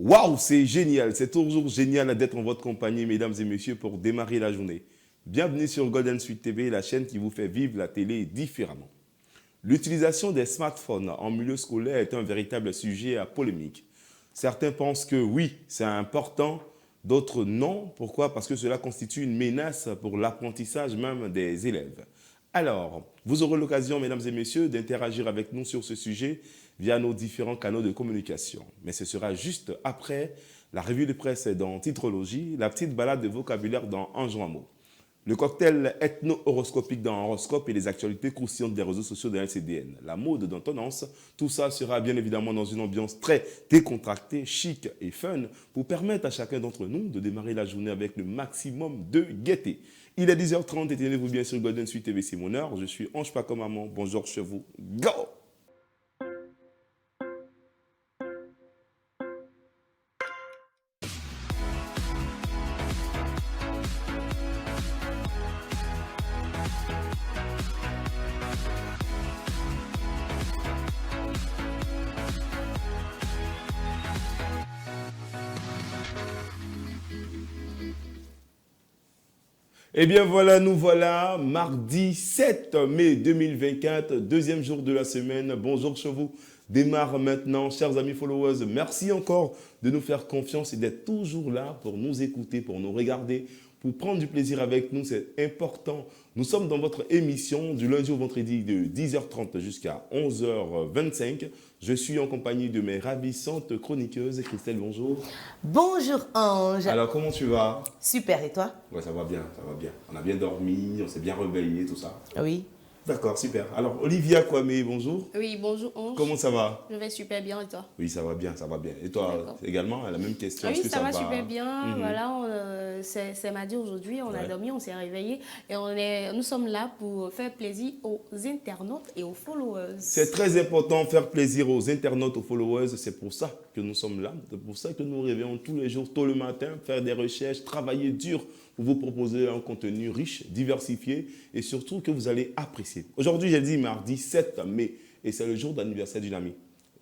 Waouh, c'est génial, c'est toujours génial d'être en votre compagnie, mesdames et messieurs, pour démarrer la journée. Bienvenue sur Golden Suite TV, la chaîne qui vous fait vivre la télé différemment. L'utilisation des smartphones en milieu scolaire est un véritable sujet à polémique. Certains pensent que oui, c'est important, d'autres non. Pourquoi? Parce que cela constitue une menace pour l'apprentissage même des élèves. Alors, vous aurez l'occasion, mesdames et messieurs, d'interagir avec nous sur ce sujet via nos différents canaux de communication. Mais ce sera juste après la revue de presse dans Titrologie, la petite balade de vocabulaire dans Anjou en mots, le cocktail ethno-horoscopique dans Horoscope et les actualités croustillantes des réseaux sociaux de la LCDN. La mode dans Tendance, tout ça sera bien évidemment dans une ambiance très décontractée, chic et fun pour permettre à chacun d'entre nous de démarrer la journée avec le maximum de gaieté. Il est 10h30 et tenez-vous bien sur Golden Suite TV, c'est mon heure. Je suis Ange Paco Maman, bonjour chez vous, go! Eh bien voilà, nous voilà, mardi 7 mai 2024, deuxième jour de la semaine. Bonjour chez vous, démarre maintenant, chers amis followers. Merci encore de nous faire confiance et d'être toujours là pour nous écouter, pour nous regarder, pour prendre du plaisir avec nous, c'est important. Nous sommes dans votre émission du lundi au vendredi de 10h30 jusqu'à 11h25. Je suis en compagnie de mes ravissantes chroniqueuses. Christelle, bonjour. Bonjour Ange. Alors, comment tu vas? Super, et toi? Ouais, ça va bien, ça va bien. On a bien dormi, on s'est bien réveillé, tout ça. Oui. D'accord, super. Alors, Olivia Kwame, bonjour. Oui, bonjour Ange. Comment ça va? Je vais super bien et toi? Oui, ça va bien, ça va bien. Et toi également, la même question? Ah oui, Est-ce que ça va super bien. Mhm. Voilà, c'est mardi aujourd'hui, on a dormi, on s'est réveillé et nous sommes là pour faire plaisir aux internautes et aux followers. C'est très important de faire plaisir aux internautes, aux followers. C'est pour ça que nous sommes là. C'est pour ça que nous réveillons tous les jours, tôt le matin, faire des recherches, travailler dur pour vous proposer un contenu riche, diversifié et surtout que vous allez apprécier. Aujourd'hui, j'ai dit mardi 7 mai et c'est le jour d'anniversaire d'une amie.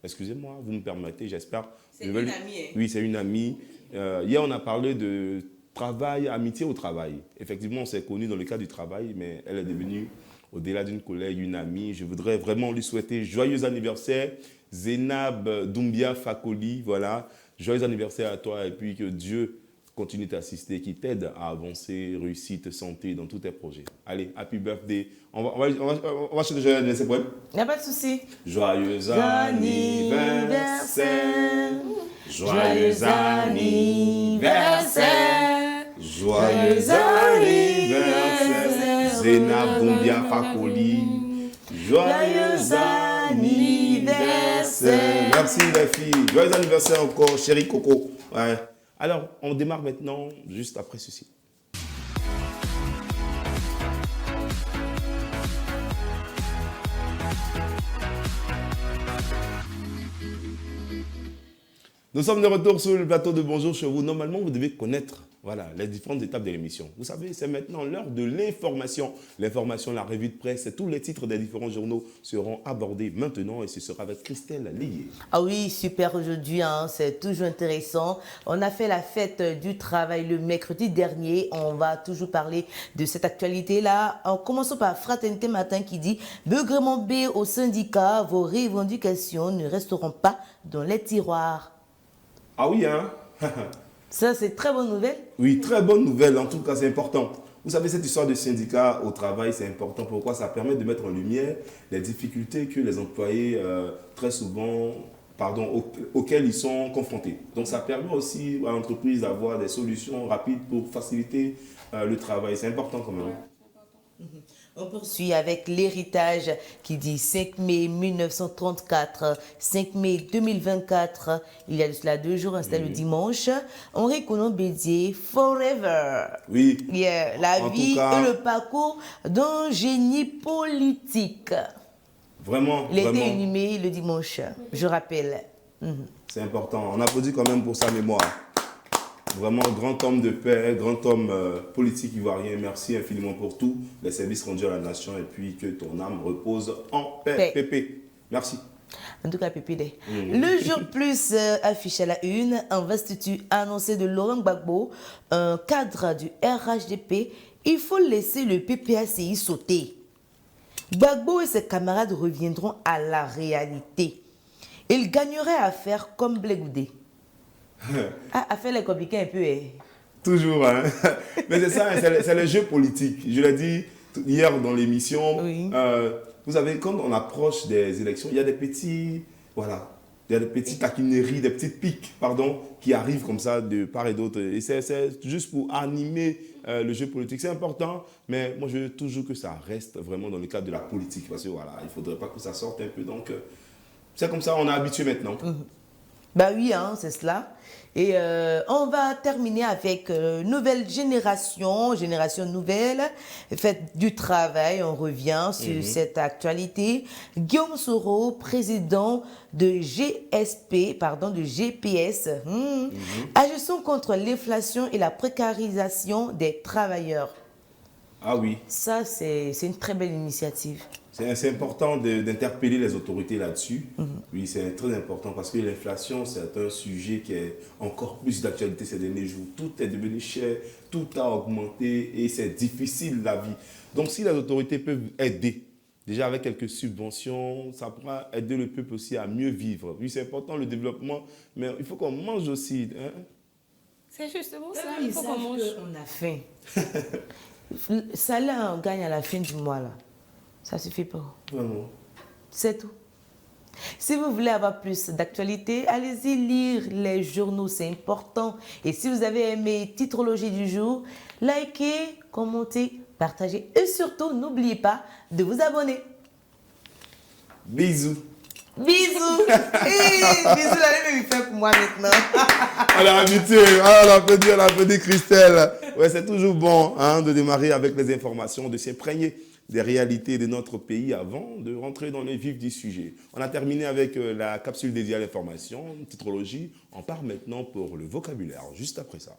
Excusez-moi, vous me permettez, j'espère. C'est une amie, hein? Oui, c'est une amie. Hier, on a parlé de travail, amitié au travail. Effectivement, on s'est connus dans le cadre du travail, mais elle est devenue, au-delà d'une collègue, une amie. Je voudrais vraiment lui souhaiter joyeux anniversaire. Zénab Doumbia Fakoli, voilà. Joyeux anniversaire à toi et puis que Dieu continue t'assister, qui t'aide à avancer, réussite, santé dans tous tes projets. Allez, happy birthday. On va chanter joyeux anniversaire pour elle. Il n'y a pas de souci. Joyeux anniversaire. Joyeux anniversaire. Joyeux anniversaire. Zénab Doumbia Fakoli. Joyeux anniversaire. Merci les filles. Joyeux anniversaire encore, chérie Coco. Ouais. Alors, on démarre maintenant, juste après ceci. Nous sommes de retour sur le plateau de Bonjour chez vous. Normalement, vous devez connaître les différentes étapes de l'émission. Vous savez, c'est maintenant l'heure de l'information. L'information, la revue de presse, tous les titres des différents journaux seront abordés maintenant et ce sera avec Christelle Lié. Ah oui, super aujourd'hui, hein, c'est toujours intéressant. On a fait la fête du travail le mercredi dernier. On va toujours parler de cette actualité-là. En commençant par Fraternité Matin qui dit « Beugrement B au syndicat, vos revendications ne resteront pas dans les tiroirs. » Ah oui, hein? Ça, c'est très bonne nouvelle. Oui, très bonne nouvelle. En tout cas, c'est important. Vous savez, cette histoire de syndicat au travail, c'est important. Pourquoi? Ça permet de mettre en lumière les difficultés que les employés, très souvent, auxquelles ils sont confrontés. Donc, ça permet aussi à l'entreprise d'avoir des solutions rapides pour faciliter le travail. C'est important quand même. On poursuit avec l'héritage qui dit 5 mai 1934, 5 mai 2024. Il y a de cela 2 jours, c'était le dimanche. Henri Konan Bédier, Forever. Oui. Yeah, la En vie tout cas, et le parcours d'un génie politique. Vraiment, Il a été vraiment. inhumé le dimanche, je rappelle. C'est important. On applaudit quand même pour sa mémoire. Vraiment, grand homme de paix, grand homme politique ivoirien. Merci infiniment pour tous les services rendus à la nation et puis que ton âme repose en paix. Pépé. Merci. En tout cas, Pépé. Le jour plus affiché à la une, investiture annoncée de Laurent Gbagbo, un cadre du RHDP, il faut laisser le PPACI sauter. Gbagbo et ses camarades reviendront à la réalité. Ils gagneraient à faire comme Blé-Goudé. À faire les compliqués un peu. Toujours, hein. Mais c'est ça, c'est le jeu politique. Je l'ai dit hier dans l'émission. Oui. Vous savez, quand on approche des élections, il y a des petits, voilà, il y a des petites taquineries, des petites piques, pardon, qui arrivent comme ça de part et d'autre. Et c'est juste pour animer le jeu politique. C'est important, mais moi je veux toujours que ça reste vraiment dans le cadre de la politique. Parce que voilà, il ne faudrait pas que ça sorte un peu. Donc, c'est comme ça, on est habitué maintenant. Bah oui, hein, c'est cela. Et on va terminer avec nouvelle génération nouvelle, fête du travail. On revient sur cette actualité. Guillaume Soro, président de GPS, agissons contre l'inflation et la précarisation des travailleurs. Ah oui. Ça, c'est une très belle initiative. C'est important d'interpeller les autorités là-dessus. Oui, c'est très important parce que l'inflation, c'est un sujet qui est encore plus d'actualité ces derniers jours. Tout est devenu cher, tout a augmenté et c'est difficile la vie. Donc, si les autorités peuvent aider, déjà avec quelques subventions, ça pourra aider le peuple aussi à mieux vivre. Oui, c'est important le développement, mais il faut qu'on mange aussi. Hein? C'est justement ça, Ils il faut qu'on mange. On a faim. Le salaire, on gagne à la fin du mois, là. Ça suffit pas. Vraiment. C'est tout. Si vous voulez avoir plus d'actualité, allez-y lire les journaux, c'est important. Et si vous avez aimé Titrologie du jour, likez, commentez, partagez et surtout, n'oubliez pas de vous abonner. Bisous. Bisous. Bisous, allez me faire pour moi maintenant. On est habitué. Ah, on applaudit Christelle. Ouais, c'est toujours bon hein, de démarrer avec les informations, de s'imprégner des réalités de notre pays avant de rentrer dans les vifs du sujet. On a terminé avec la capsule dédiée à l'information, titrologie. On part maintenant pour le vocabulaire, juste après ça.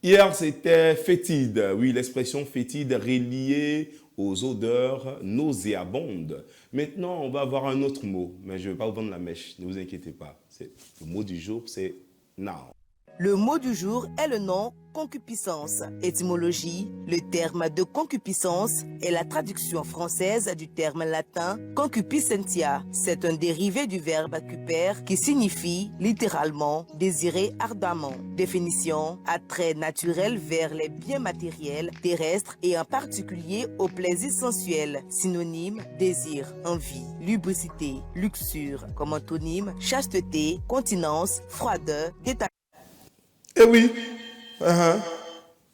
Hier, c'était fétide. Oui, l'expression fétide reliée aux odeurs nauséabondes. Maintenant, on va avoir un autre mot, mais je ne vais pas vous vendre la mèche, ne vous inquiétez pas. Le mot du jour, c'est now. Le mot du jour est le nom concupiscence. Étymologie, le terme de concupiscence est la traduction française du terme latin concupiscentia. C'est un dérivé du verbe cuper qui signifie littéralement désirer ardemment. Définition, attrait naturel vers les biens matériels, terrestres et en particulier au plaisir sensuel. Synonyme, désir, envie, lubricité, luxure. Comme antonyme, chasteté, continence, froideur, détachement. Eh oui,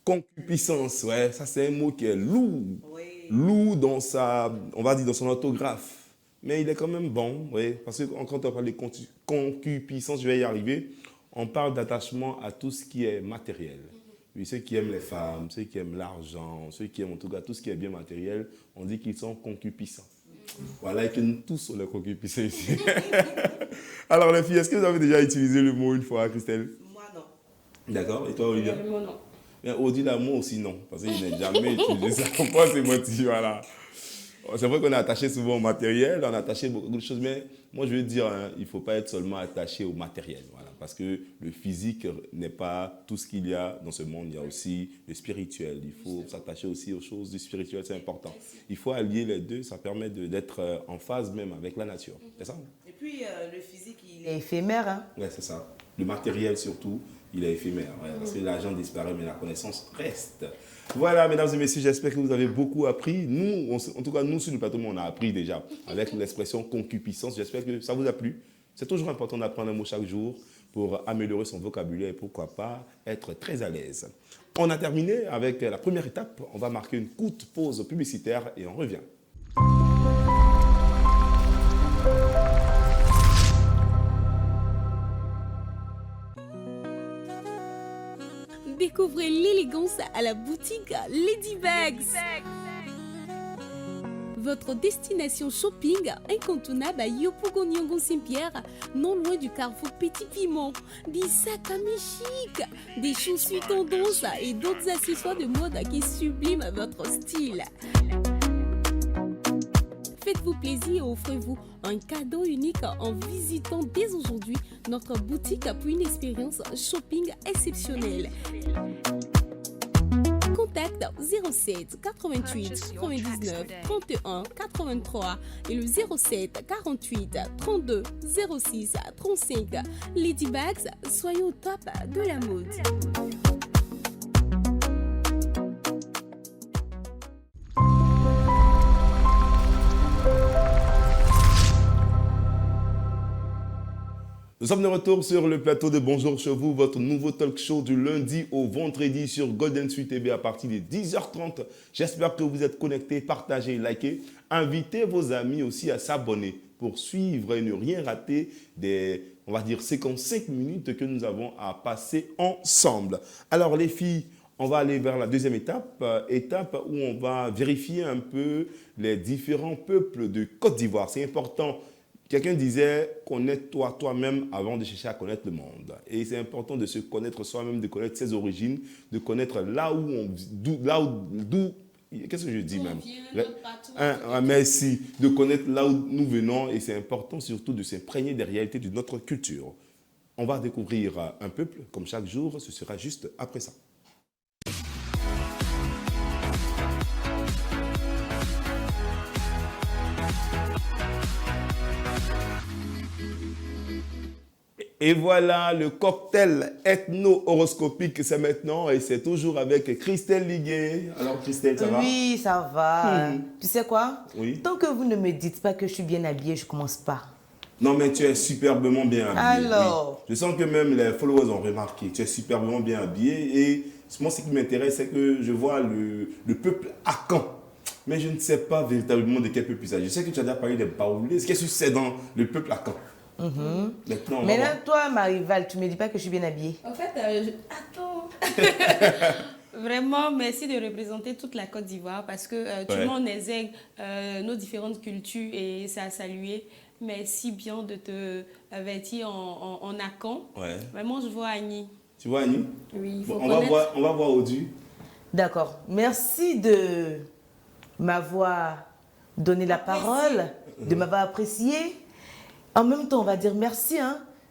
concupiscence, ouais, ça c'est un mot qui est lourd, lourd dans sa, on va dire dans son orthographe, mais il est quand même bon, ouais, parce que quand on parle de concupiscence, je vais y arriver, on parle d'attachement à tout ce qui est matériel. Oui, ceux qui aiment les femmes, ceux qui aiment l'argent, ceux qui aiment en tout cas tout ce qui est bien matériel, on dit qu'ils sont concupiscents. Voilà, et que nous tous sommes les concupiscents ici. Alors les filles, est-ce que vous avez déjà utilisé le mot une fois, Christelle? D'accord. Et toi, Olivia? Non. Mais au-delà, moi aussi, non. Parce qu'il n'est jamais utilisé ça. Pourquoi c'est motivé, voilà. C'est vrai qu'on est attaché souvent au matériel, on est attaché à beaucoup de choses, mais moi, je veux dire, hein, il ne faut pas être seulement attaché au matériel. Voilà, parce que le physique n'est pas tout ce qu'il y a dans ce monde. Il y a aussi le spirituel. Il faut s'attacher aussi aux choses du spirituel, c'est important. Il faut allier les deux, ça permet d'être en phase même avec la nature. C'est ça? Et puis, le physique, il est éphémère. Hein? Oui, c'est ça. Le matériel surtout. Il est éphémère, ouais, parce que l'argent disparaît, mais la connaissance reste. Voilà, mesdames et messieurs, j'espère que vous avez beaucoup appris. Nous, en tout cas, nous, sur le plateau, on a appris déjà avec l'expression concupiscence. J'espère que ça vous a plu. C'est toujours important d'apprendre un mot chaque jour pour améliorer son vocabulaire et pourquoi pas être très à l'aise. On a terminé avec la première étape. On va marquer une courte pause publicitaire et on revient. Découvrez l'élégance à la boutique Ladybags. votre destination shopping incontournable à Yopougon Saint-Pierre, non loin du carrefour Petit Piment. Des sacs à main chics, des chaussures tendance et d'autres accessoires de mode qui subliment votre style. Faites-vous plaisir et offrez-vous un cadeau unique en visitant dès aujourd'hui notre boutique pour une expérience shopping exceptionnelle. Contact 07 88 99 31 83 et le 07 48 32 06 35. Ladybags, soyez au top de la mode. Nous sommes de retour sur le plateau de Bonjour chez vous, votre nouveau talk show du lundi au vendredi sur Golden Suite TV à partir de 10h30. J'espère que vous êtes connectés, partagez, likez. Invitez vos amis aussi à s'abonner pour suivre et ne rien rater des, on va dire, 55 minutes que nous avons à passer ensemble. Alors les filles, on va aller vers la deuxième étape où on va vérifier un peu les différents peuples de Côte d'Ivoire. C'est important. Quelqu'un disait, connais-toi toi-même avant de chercher à connaître le monde. Et c'est important de se connaître soi-même, de connaître ses origines, de connaître là où on... D'où qu'est-ce que je dis même? Merci. De connaître là où nous venons. Et c'est important surtout de s'imprégner des réalités de notre culture. On va découvrir un peuple, comme chaque jour. Ce sera juste après ça. Et voilà, le cocktail ethno-horoscopique, c'est maintenant et c'est toujours avec Christelle Liguet. Alors Christelle, ça va? Oui, ça va. Tu sais quoi? Oui. Tant que vous ne me dites pas que je suis bien habillée, je ne commence pas. Non, mais tu es superbement bien habillée. Alors? Oui. Je sens que même les followers ont remarqué. Tu es superbement bien habillée. Et moi, ce qui m'intéresse, c'est que je vois le peuple Akan. Mais je ne sais pas véritablement de quel peuple il s'agit. Je sais que tu as déjà parlé des Baoulés. Qu'est-ce que c'est dans le peuple Akan? Maintenant, mais là, toi, ma rivale, tu ne me dis pas que je suis bien habillée. En fait, attends. Vraiment, merci de représenter toute la Côte d'Ivoire parce que tout le monde exègue nos différentes cultures et c'est à saluer. Merci bien de te vêtir en Akan. Ouais. Vraiment, je vois Annie. Tu vois Annie? Oui, il faut on va voir Audu. D'accord. Merci de m'avoir donné la parole, de m'avoir apprécié. En même temps, on va dire merci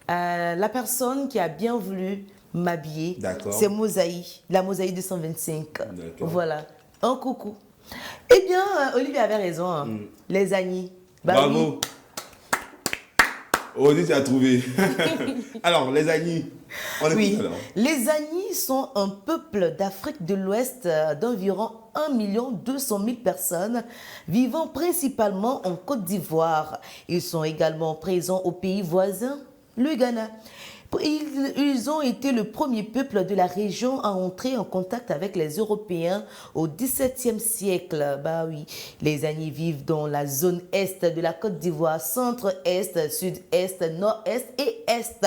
à la personne qui a bien voulu m'habiller. D'accord. C'est Mosaï, la Mosaï 225. D'accord. Voilà. Un coucou. Eh bien, Olivier avait raison. Les Agnis. Bah, bravo. Oui. Audu, tu as trouvé. Alors, les Agnis. Oui. Les Agnis sont un peuple d'Afrique de l'Ouest d'environ 1 200 000 personnes vivant principalement en Côte d'Ivoire. Ils sont également présents aux pays voisins, le Ghana. Ils ont été le premier peuple de la région à entrer en contact avec les Européens au XVIIe siècle. Bah oui, les Agnis vivent dans la zone est de la Côte d'Ivoire, centre-est, sud-est, nord-est et est.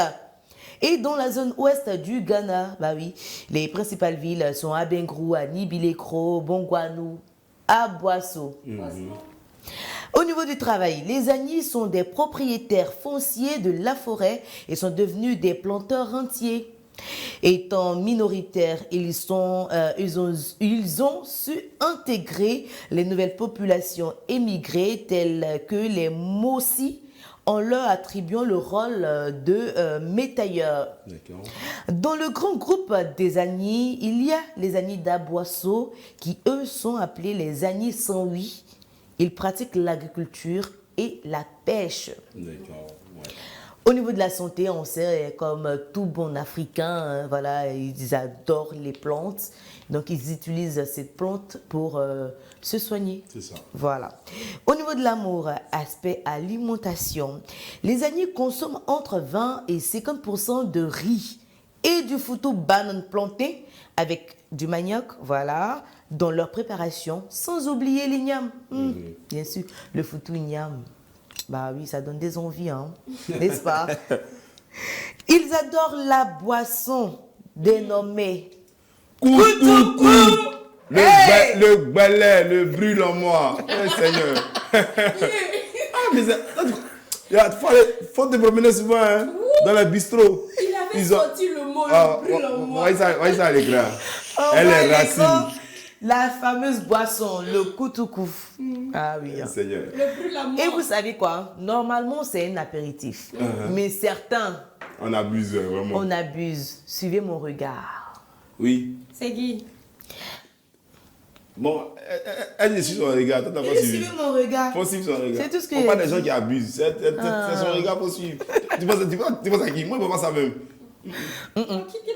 Et dans la zone ouest du Ghana, bah oui, les principales villes sont Abengrou, Nibilekro, Bongwanou, Aboasso. Au niveau du travail, les Agnis sont des propriétaires fonciers de la forêt et sont devenus des planteurs rentiers. Étant minoritaires, ils ont su intégrer les nouvelles populations émigrées telles que les Mossi, en leur attribuant le rôle de métayeurs. Dans le grand groupe des Agnis, il y a les Agnis d'Aboasso qui, eux, sont appelés les Agnis sans oui. Ils pratiquent l'agriculture et la pêche. Au niveau de la santé, on sait, comme tout bon Africain, voilà, ils adorent les plantes. Donc, ils utilisent ces plantes pour se soigner. C'est ça. Voilà. Au niveau de l'amour, aspect alimentation, les Agnis consomment entre 20 et 50% de riz et du foutou banane planté avec du manioc, voilà, dans leur préparation, sans oublier l'igname. Bien sûr, le foutou igname. Bah oui, ça donne des envies, n'est-ce pas? Ils adorent la boisson dénommée Koutoukou, le le balai, le brûle en moi. Oh, Seigneur. Mais faut te promener souvent hein, dans le bistrot. Il avait sorti le mot, le brûle en moi. Voyez ça, les gars. Oh, Elle est les racine. gars, la fameuse boisson, le koutoukouf. Ah oui. Hein. Seigneur. Le brûle en moi. Et vous savez quoi? Normalement, c'est un apéritif. Mais certains, On abuse, vraiment. on abuse. Suivez mon regard. Oui. C'est Guy. Bon, elle est sur son regard. Toi, t'as pas suivi. Suivez mon regard. Faut suivre son regard. C'est tout ce que Faut j'ai pas des dit. gens qui abusent. C'est son regard, faut suivre. Tu penses à qui? Moi, je ne pense pas ça même. Qui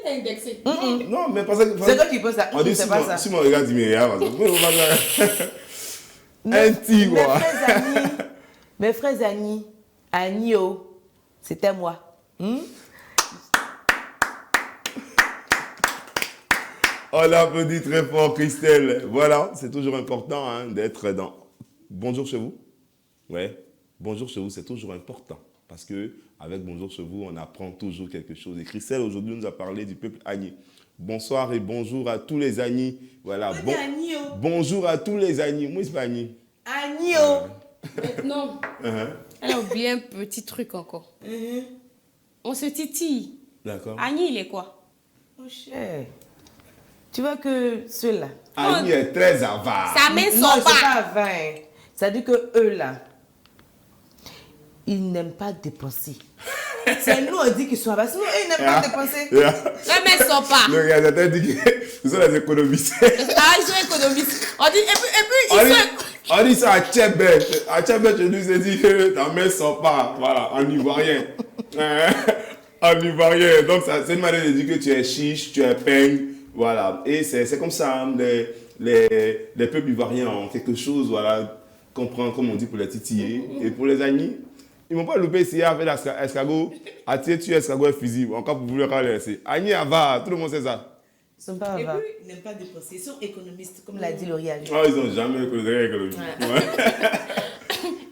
t'a indexé? Non, mais parce que... C'est toi qui poses ça. On dit C'est si pas mon, ça. si mon regard dit, mais regarde, moi, je ne pense pas ça. Un tigre. Mes frères Annie, Anio, c'était moi. On applaudit très fort, Christelle. Voilà, c'est toujours important hein, d'être dans... Bonjour chez vous. Ouais, bonjour chez vous, c'est toujours important. Parce qu'avec Bonjour chez vous, on apprend toujours quelque chose. Et Christelle, aujourd'hui, nous a parlé du peuple Agni. Bonsoir et bonjour à tous les Agni. Voilà, bonjour à tous les Agni. Moi, c'est pas Agni. Anio. Non. Elle a oublié un petit truc encore. On se titille. D'accord. Agni, il est quoi? Mon cher. Tu vois que ceux-là. Agni est très avare. Sa main Non, sort c'est pas. pas 20. Ça dit que eux là, ils n'aiment pas dépenser. C'est nous on dit qu'ils sont avares. Sinon, eux, ils n'aiment pas dépenser. Sa main sort pas. Le réalisateur dit que ce sont les économistes. Ah, ils sont économistes. On dit, et puis ils sont... On dit ça à Tchébet. À Tchébet, je nous ai dit que ta main ne sort pas. Voilà, en ivoirien. En ivoirien. Donc, c'est une manière de dire que tu es chiche, tu es peigne. Voilà. Et c'est comme ça, hein, les peuples ivoiriens ont quelque chose, voilà, qu'on prend, comme on dit, pour les titiller. Et pour les agnis, ils ne m'ont pas loupé ici avec l'escargot. À tirer, tu escargot et fusil. Encore pour vouloir les laisser. Agni avare, tout le monde sait ça. Ils sont pas avares. Ils n'aiment pas dépenser. Ils sont économistes, comme l'a dit L'Oréal. Oh, ils n'ont jamais connu l'économie.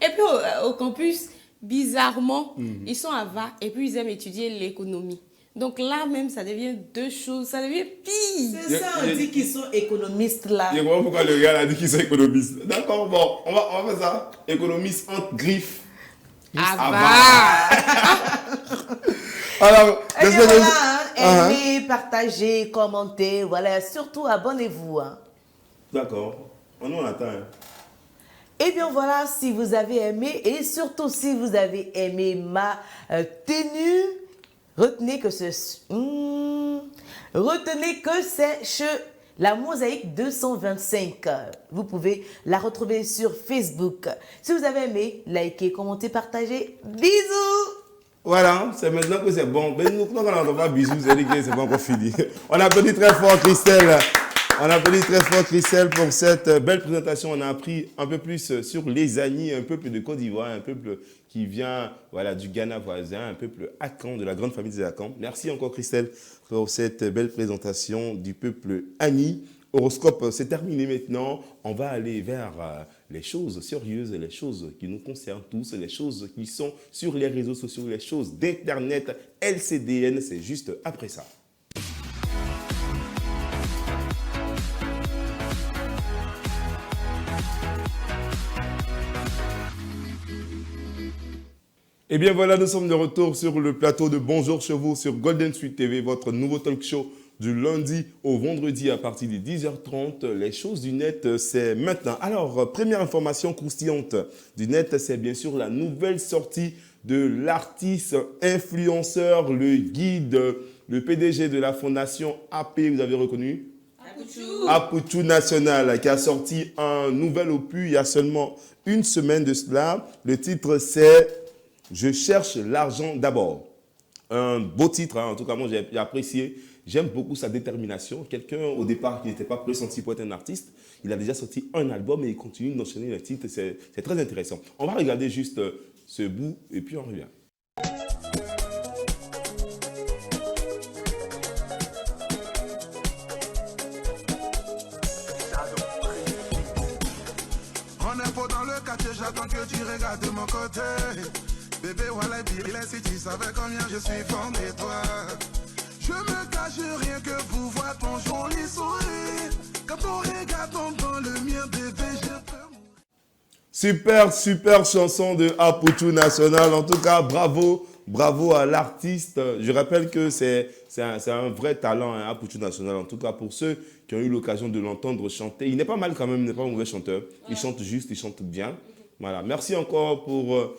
Et puis au campus, bizarrement, ils sont avares et puis ils aiment étudier l'économie. Donc là même, ça devient deux choses, ça devient pire. C'est ça, on dit qu'ils sont économistes là. Je comprends pourquoi le gars a dit qu'ils sont économistes. D'accord, bon, on va faire ça. Économiste entre griffes. Avare. Alors, Et j'espère que voilà, hein, aimez, partagez, commentez, voilà, surtout abonnez-vous. Hein. D'accord, on attend. Hein. Eh bien voilà, si vous avez aimé et surtout si vous avez aimé ma tenue, retenez que c'est la mosaïque 225. Vous pouvez la retrouver sur Facebook. Si vous avez aimé, likez, commentez, partagez. Bisous! Voilà, c'est maintenant que c'est bon. Mais nous, quand on n'entend pas bisous, c'est dit que c'est pas encore fini. On applaudit très fort Christelle. On applaudit très fort Christelle pour cette belle présentation. On a appris un peu plus sur les Agni, un peuple de Côte d'Ivoire, un peuple qui vient voilà, du Ghana voisin, un peuple Akan, de la grande famille des Akan. Merci encore Christelle pour cette belle présentation du peuple Agni. Horoscope, c'est terminé maintenant. On va aller vers les choses sérieuses, les choses qui nous concernent tous, les choses qui sont sur les réseaux sociaux, les choses d'Internet. LCDN, c'est juste après ça. Et bien voilà, nous sommes de retour sur le plateau de Bonjour chez vous sur Golden Suite TV, votre nouveau talk show du lundi au vendredi à partir de 10h30. Les choses du net, c'est maintenant. Alors, première information croustillante du net, c'est bien sûr la nouvelle sortie de l'artiste influenceur, le guide, le PDG de la fondation AP, vous avez reconnu ? Aputu National, qui a sorti un nouvel opus il y a seulement une semaine de cela. Le titre, c'est « Je cherche l'argent d'abord ». Un beau titre, hein. En tout cas, moi, j'ai apprécié. J'aime beaucoup sa détermination. Quelqu'un, au départ, qui n'était pas pressenti pour être un artiste, il a déjà sorti un album et il continue d'enchaîner les titres. C'est très intéressant. On va regarder juste ce bout et puis on revient. On est pas dans le quartier, j'attends que tu regardes de mon côté. Bébé, voilà, si tu savais combien je suis fan de toi. Je me cache rien que pour voir ton joli sourire. Quand ton regard tombe dans le mien, bébé, je peux... Super chanson de Aputu National. En tout cas, bravo à l'artiste. Je rappelle que c'est un vrai talent, hein, Aputu National. En tout cas, pour ceux qui ont eu l'occasion de l'entendre chanter, il n'est pas mal quand même, il n'est pas un mauvais chanteur. Il chante juste, il chante bien. Voilà. Merci encore pour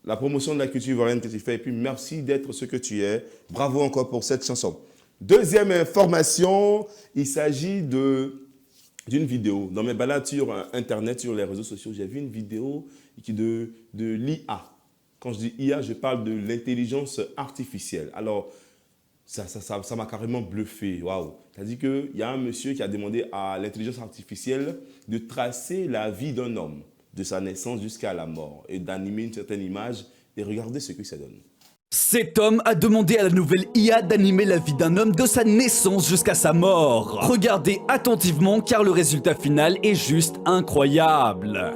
la promotion de la culture ivoirienne que tu fais. Et puis, merci d'être ce que tu es. Bravo encore pour cette chanson. Deuxième information, il s'agit d'une vidéo. Dans mes balades sur Internet, sur les réseaux sociaux, j'ai vu une vidéo de l'IA. Quand je dis IA, je parle de l'intelligence artificielle. Alors, ça m'a carrément bluffé. Waouh! C'est-à-dire qu'il y a un monsieur qui a demandé à l'intelligence artificielle de tracer la vie d'un homme, de sa naissance jusqu'à la mort, et d'animer une certaine image. Et regardez ce que ça donne. Cet homme a demandé à la nouvelle IA d'animer la vie d'un homme de sa naissance jusqu'à sa mort. Regardez attentivement car le résultat final est juste incroyable.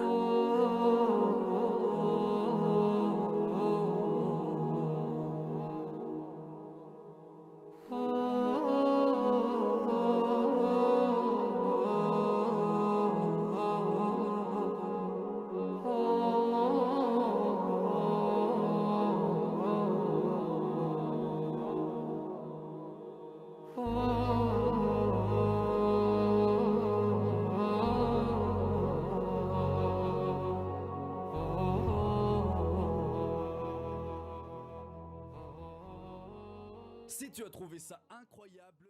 Si tu as trouvé ça incroyable...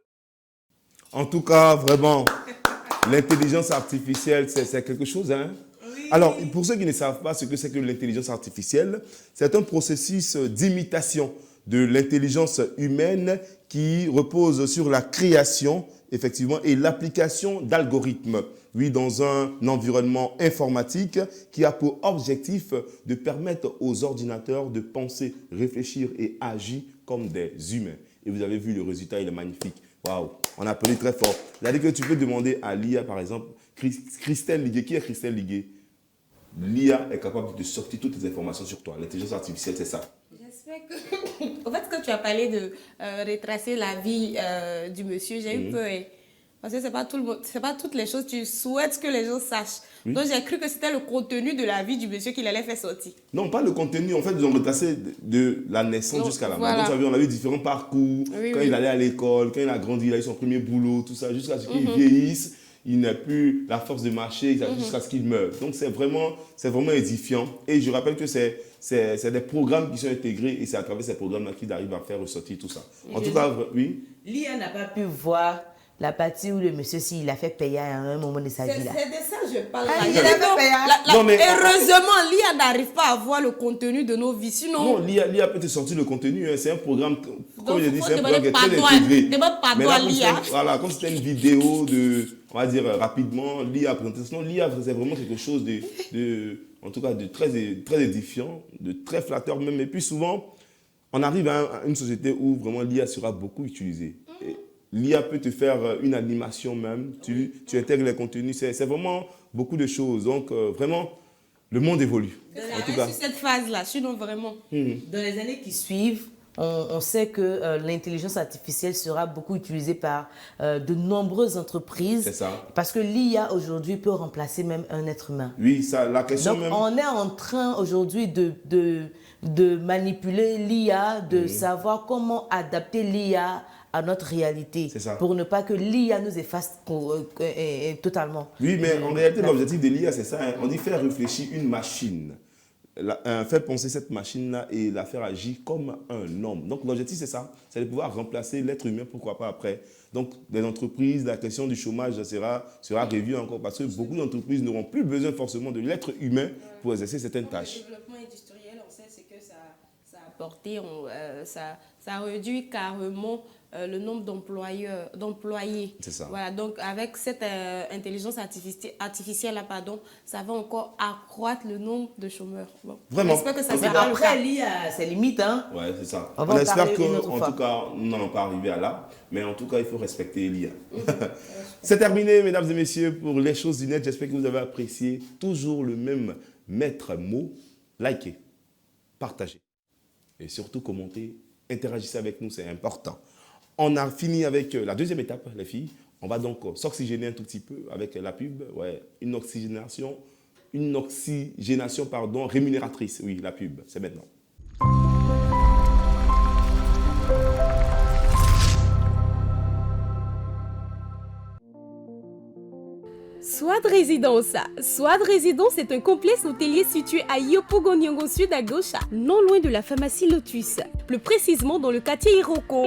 En tout cas, vraiment, l'intelligence artificielle, c'est quelque chose, hein? Oui. Alors, pour ceux qui ne savent pas ce que c'est que l'intelligence artificielle, c'est un processus d'imitation de l'intelligence humaine qui repose sur la création, effectivement, et l'application d'algorithmes, oui, dans un environnement informatique qui a pour objectif de permettre aux ordinateurs de penser, réfléchir et agir comme des humains. Et vous avez vu, le résultat, il est magnifique. Waouh, on a appelé très fort. C'est-à-dire que tu peux demander à l'IA, par exemple, Christelle Liguet. Qui est Christelle Liguet? L'IA est capable de sortir toutes les informations sur toi. L'intelligence artificielle, c'est ça. J'espère que... En fait, quand tu as parlé de retracer la vie du monsieur, j'ai eu peur. Parce que ce n'est pas tout le monde, c'est pas toutes les choses que tu souhaites que les gens sachent. Oui. Donc, j'ai cru que c'était le contenu de la vie du monsieur qu'il allait faire sortir. Non, pas le contenu. En fait, ils ont retracé de la naissance jusqu'à la mort. Voilà. Donc, on a vu différents parcours. Oui, quand il allait à l'école, quand il a grandi, il a eu son premier boulot, tout ça, jusqu'à ce qu'il vieillisse. Il n'a plus la force de marcher jusqu'à ce qu'il meure. Donc, c'est vraiment édifiant. Et je rappelle que c'est des programmes qui sont intégrés et c'est à travers ces programmes-là qu'il arrive à faire ressortir tout ça. En tout cas, oui. L'IA n'a pas pu voir la partie où le monsieur, s'il a fait payer à un moment de sa vie. C'est de ça que je parle. Heureusement, l'IA n'arrive pas à voir le contenu de nos vies. Sinon... Non, l'IA peut te sortir le contenu. Hein. C'est un programme, comme je dis, c'est un programme qui est très intégré. Mais là, comme c'était une vidéo de, on va dire rapidement, l'IA présentation, l'IA c'est vraiment quelque chose en tout cas, de très édifiant, de très flatteur même. Et puis souvent, on arrive à une société où vraiment l'IA sera beaucoup utilisée. L'IA peut te faire une animation même, tu intègres les contenus, c'est vraiment beaucoup de choses. Donc vraiment, le monde évolue. En tout cas. Sur cette phase-là, sinon vraiment. Dans les années qui suivent, on sait que l'intelligence artificielle sera beaucoup utilisée par de nombreuses entreprises. C'est ça. Parce que l'IA aujourd'hui peut remplacer même un être humain. Oui, ça, la question donc, même... on est en train aujourd'hui de manipuler l'IA, de savoir comment adapter l'IA à notre réalité, pour ne pas que l'IA nous efface totalement. Oui, mais en réalité, l'objectif de l'IA, c'est ça. Hein. On dit faire réfléchir une machine, faire penser cette machine-là et la faire agir comme un homme. Donc, l'objectif, c'est ça. C'est de pouvoir remplacer l'être humain, pourquoi pas après. Donc, les entreprises, la question du chômage sera revue encore parce que beaucoup d'entreprises n'auront plus besoin forcément de l'être humain pour exercer certaines tâches. Le développement industriel, on sait ce que ça a apporté. Ça réduit carrément le nombre d'employés. C'est ça. Voilà, donc avec cette intelligence artificielle, ça va encore accroître le nombre de chômeurs. Bon. Vraiment. J'espère que ça sera après, l'IA, c'est limite. Hein? Oui, c'est ça. On espère qu'en tout cas, nous n'allons pas arriver à là. Mais en tout cas, il faut respecter l'IA. C'est terminé, mesdames et messieurs, pour les choses du net. J'espère que vous avez apprécié. Toujours le même maître mot. Likez, partagez et surtout commentez. Interagissez avec nous, c'est important. On a fini avec la deuxième étape, les filles. On va donc s'oxygéner un tout petit peu avec la pub. Ouais, une oxygénation pardon, rémunératrice. Oui, la pub, c'est maintenant. Swad Résidence. Swad Résidence est un complexe hôtelier situé à Yopougon-Nyongo Sud à gauche, non loin de la pharmacie Lotus, plus précisément dans le quartier Iroko.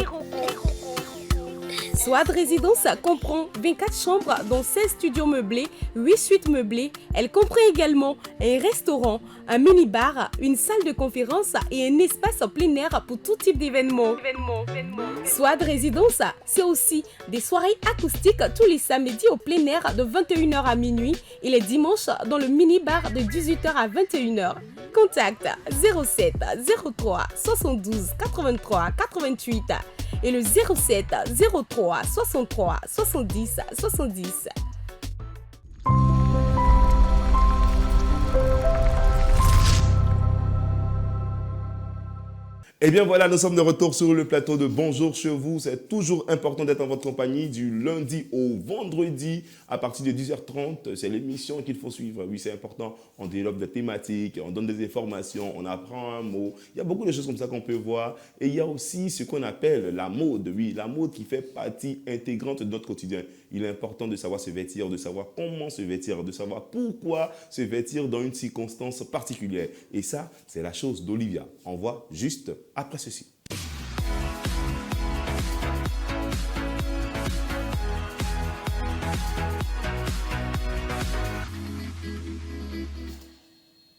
Swad Résidence comprend 24 chambres dont 16 studios meublés, 8 suites meublées. Elle comprend également un restaurant, un mini-bar, une salle de conférence et un espace plein air pour tout type d'événements. Swad Résidence, c'est aussi des soirées acoustiques tous les samedis au plein air de 21h à minuit et les dimanches dans le mini-bar de 18h à 21h. Contact 07 03 72 83 88 et le 07 03 63 70 70. Eh bien voilà, nous sommes de retour sur le plateau de Bonjour chez vous. C'est toujours important d'être en votre compagnie du lundi au vendredi à partir de 10h30. C'est l'émission qu'il faut suivre. Oui, c'est important. On développe des thématiques, on donne des informations, on apprend un mot. Il y a beaucoup de choses comme ça qu'on peut voir. Et il y a aussi ce qu'on appelle la mode. Oui, la mode qui fait partie intégrante de notre quotidien. Il est important de savoir se vêtir, de savoir comment se vêtir, de savoir pourquoi se vêtir dans une circonstance particulière. Et ça, c'est la chose d'Olivia. On voit juste après ceci.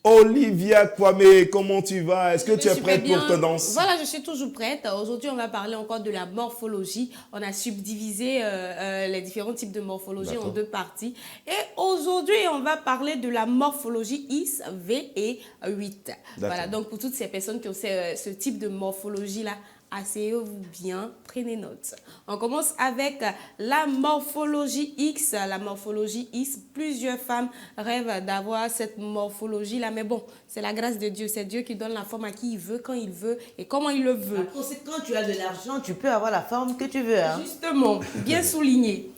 Olivia Kwame, comment tu vas? Est-ce que tu es prête pour ta danse? Voilà, je suis toujours prête. Aujourd'hui, on va parler encore de la morphologie. On a subdivisé les différents types de morphologie en deux parties. Et aujourd'hui, on va parler de la morphologie IS, V et 8. Voilà, donc pour toutes ces personnes qui ont ce type de morphologie-là, asseyez-vous bien, prenez note. On commence avec la morphologie X. La morphologie X, plusieurs femmes rêvent d'avoir cette morphologie-là. Mais bon, c'est la grâce de Dieu. C'est Dieu qui donne la forme à qui il veut, quand il veut et comment il le veut. Quand tu as de l'argent, tu peux avoir la forme que tu veux. Hein? Justement, bien souligné.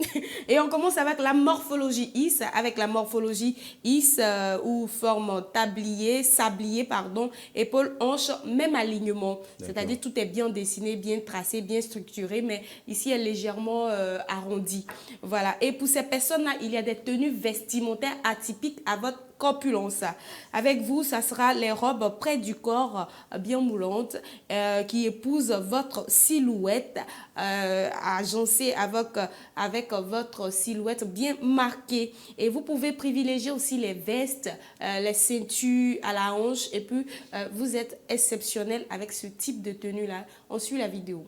Et on commence avec la morphologie X. Avec la morphologie X ou forme tablier, sablier, pardon, épaule, hanche, même alignement. C'est-à-dire tout est bien dessiné, bien tracé, bien structuré, mais ici elle est légèrement arrondie. Voilà. Et pour ces personnes-là, il y a des tenues vestimentaires atypiques à votre corpulence. Avec vous, ça sera les robes près du corps, bien moulantes, qui épousent votre silhouette, agencée avec votre silhouette bien marquée. Et vous pouvez privilégier aussi les vestes, les ceintures à la hanche, et puis vous êtes exceptionnel avec ce type de tenue-là. On suit la vidéo.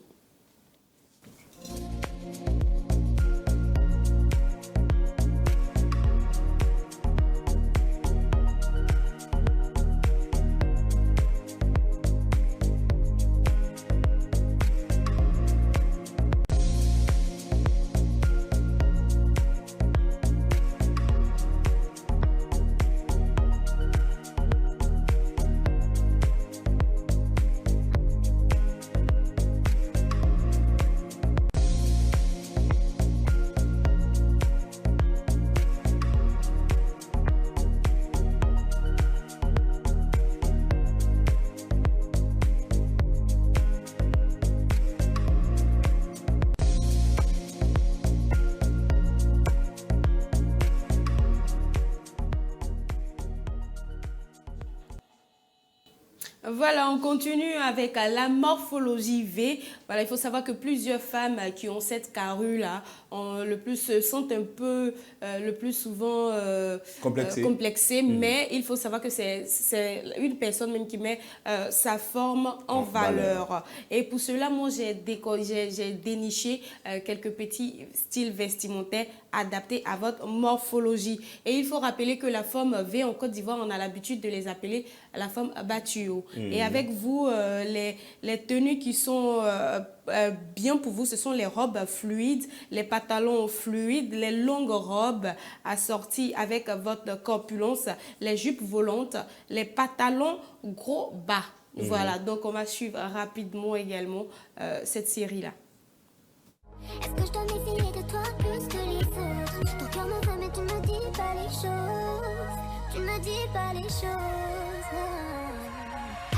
Voilà, on continue avec la morphologie V. Voilà, il faut savoir que plusieurs femmes qui ont cette carrure-là se sentent un peu, le plus souvent complexées. Mais il faut savoir que c'est une personne même qui met sa forme en valeur. Et pour cela, moi, j'ai déniché quelques petits styles vestimentaires adaptés à votre morphologie. Et il faut rappeler que la forme V en Côte d'Ivoire, on a l'habitude de les appeler la forme batuo. Et avec vous, les tenues qui sont bien pour vous, ce sont les robes fluides, les pantalons fluides, les longues robes assorties avec votre corpulence, les jupes volantes, les pantalons gros bas. Voilà, donc on va suivre rapidement également cette série-là. Est-ce que je dois m'essayer de toi plus que les autres? Ton cœur me veut mais tu me dis pas les choses. Tu me dis pas les choses.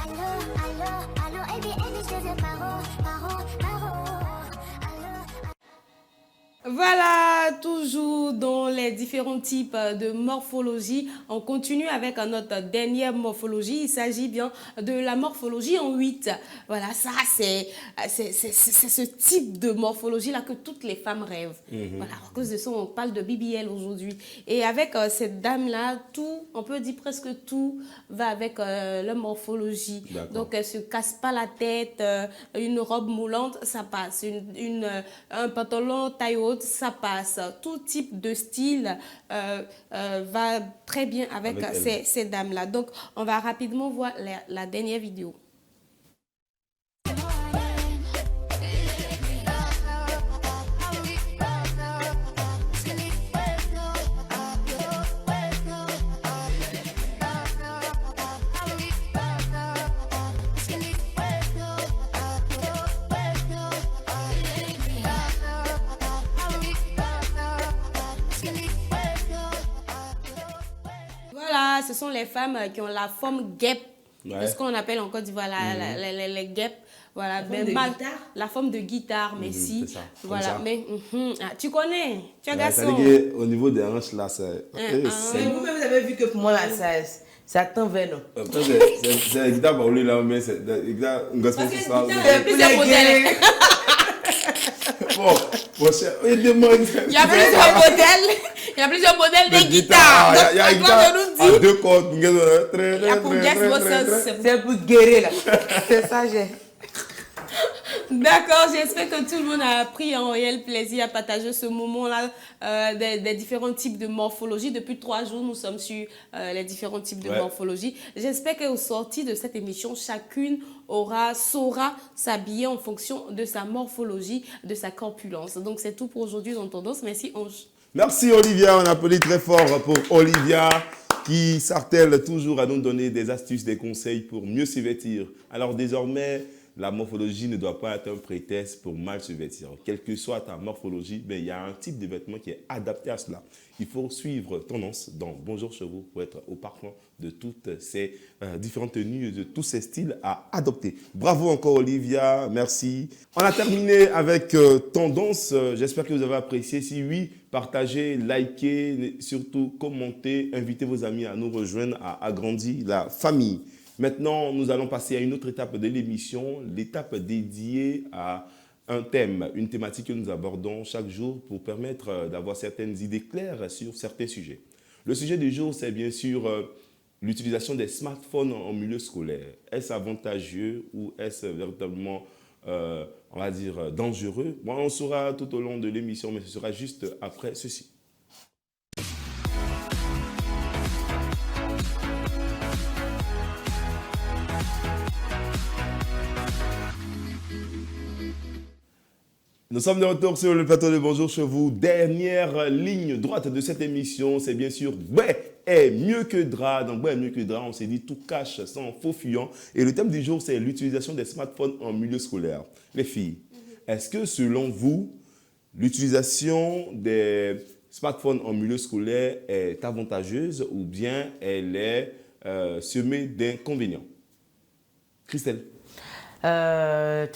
Allô, allô, allô, ABN, je deviens paro, paro, paro. Voilà, toujours dans les différents types de morphologie. On continue avec notre dernière morphologie. Il s'agit bien de la morphologie en 8. Voilà, ça, c'est ce type de morphologie-là que toutes les femmes rêvent. Voilà, à cause de ça, on parle de BBL aujourd'hui. Et avec cette dame-là, tout, on peut dire presque tout, va avec la morphologie. Donc, elle ne se casse pas la tête. Une robe moulante, ça passe. Un pantalon taille haute, ça passe. Tout type de style va très bien avec ces dames-là. Donc, on va rapidement voir la dernière vidéo. Voilà, ce sont les femmes qui ont la forme guêpe. C'est ce qu'on appelle en Côte d'Ivoire les guêpes. Voilà, la forme de guitare, mais si. Voilà, mais tu connais, tu as garçon. Au niveau des hanches, là, c'est. Vous-même, vous avez vu que pour moi, là, ça tend vers nous. C'est la guitare baoulée là, mais c'est la guitare. Il y a plusieurs modèles. Bon, aidez-moi. Il y a plusieurs modèles. Il y a plusieurs modèles de guitares. Il y a une guitare à 2 cordes. C'est pour guérir là. C'est ça, j'ai. D'accord, j'espère que tout le monde a pris un réel plaisir à partager ce moment-là des différents types de morphologie. Depuis 3 jours, nous sommes sur les différents types de morphologie. J'espère qu'au sorti de cette émission, chacune saura s'habiller en fonction de sa morphologie, de sa corpulence. Donc, c'est tout pour aujourd'hui dans Tendance. Merci, Ange. Merci, Olivia. On applaudit très fort pour Olivia qui s'attelle toujours à nous donner des astuces, des conseils pour mieux se vêtir. Alors, désormais, la morphologie ne doit pas être un prétexte pour mal se vêtir. Quelle que soit ta morphologie, il y a un type de vêtement qui est adapté à cela. Il faut suivre Tendance dans Bonjour chez vous pour être au parfum de toutes ces différentes tenues, de tous ces styles à adopter. Bravo encore Olivia, merci. On a terminé avec Tendance. J'espère que vous avez apprécié. Si oui, partagez, likez, surtout commentez, invitez vos amis à nous rejoindre, à agrandir la famille. Maintenant, nous allons passer à une autre étape de l'émission, l'étape dédiée à un thème, une thématique que nous abordons chaque jour pour permettre d'avoir certaines idées claires sur certains sujets. Le sujet du jour, c'est bien sûr l'utilisation des smartphones en milieu scolaire. Est-ce avantageux ou est-ce véritablement, on va dire, dangereux? Bon, on saura tout au long de l'émission, mais ce sera juste après ceci. Nous sommes de retour sur le plateau de Bonjour chez vous. Dernière ligne droite de cette émission, c'est bien sûr ouais est mieux que drap. Donc ouais est mieux que drap, on s'est dit tout cache sans faux fuyant. Et le thème du jour, c'est l'utilisation des smartphones en milieu scolaire. Les filles, est-ce que selon vous, l'utilisation des smartphones en milieu scolaire est avantageuse ou bien elle est semée d'inconvénients? Christelle? Tu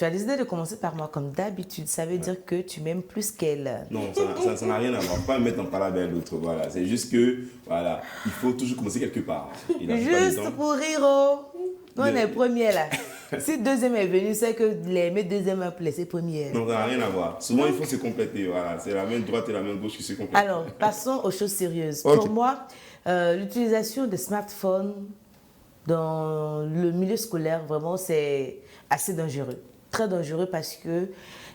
as décidé de commencer par moi comme d'habitude. Ça veut dire que tu m'aimes plus qu'elle. Non, ça n'a rien à voir. Pas mettre en parallèle l'autre. Voilà. C'est juste que, voilà, il faut toujours commencer quelque part. Juste pour rire. Nous, on est premier là. Si deuxième est venu, c'est que mes deuxièmes ont laissé première. Non, ça n'a rien à voir. Souvent, il faut se compléter. Voilà. C'est la main droite et la main gauche qui se complètent. Alors, passons aux choses sérieuses. Okay. Pour moi, l'utilisation des smartphones dans le milieu scolaire, vraiment, c'est assez dangereux. Très dangereux parce que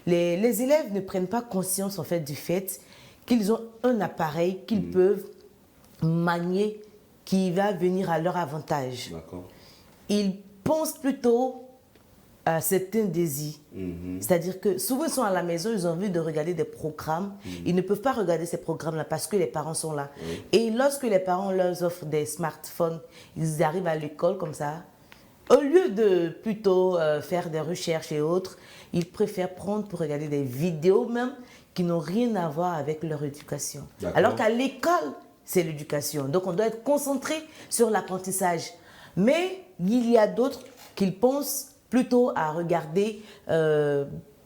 les élèves ne prennent pas conscience en fait, du fait qu'ils ont un appareil qu'ils peuvent manier qui va venir à leur avantage. Ils pensent plutôt à certains désirs. C'est-à-dire que souvent ils sont à la maison, ils ont envie de regarder des programmes. Ils ne peuvent pas regarder ces programmes-là parce que les parents sont là. Et lorsque les parents leur offrent des smartphones, ils arrivent à l'école comme ça. Au lieu de plutôt faire des recherches et autres, ils préfèrent prendre pour regarder des vidéos même qui n'ont rien à voir avec leur éducation. Alors qu'à l'école, c'est l'éducation. Donc on doit être concentré sur l'apprentissage. Mais il y a d'autres qui pensent plutôt à regarder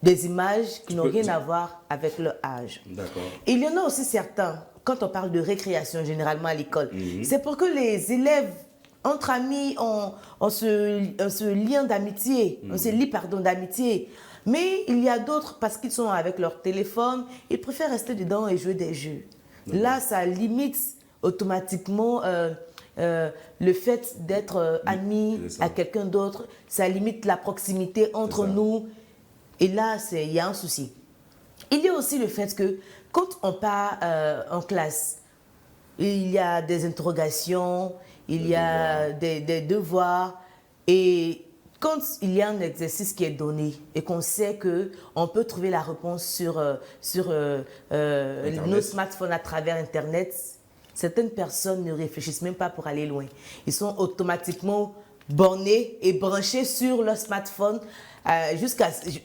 des images qui n'ont rien à voir avec leur âge. Il y en a aussi certains, quand on parle de récréation généralement à l'école, c'est pour que les élèves entre amis ont ce lien d'amitié, on se lie d'amitié. Mais il y a d'autres, parce qu'ils sont avec leur téléphone, ils préfèrent rester dedans et jouer des jeux. Là, ça limite automatiquement le fait d'être ami à quelqu'un d'autre. Ça limite la proximité entre nous. Et là, il y a un souci. Il y a aussi le fait que quand on part en classe, il y a des interrogations, il y a des devoirs. Et quand il y a un exercice qui est donné et qu'on sait qu'on peut trouver la réponse sur nos smartphones à travers Internet, certaines personnes ne réfléchissent même pas pour aller loin. Ils sont automatiquement bornés et branchés sur leur smartphone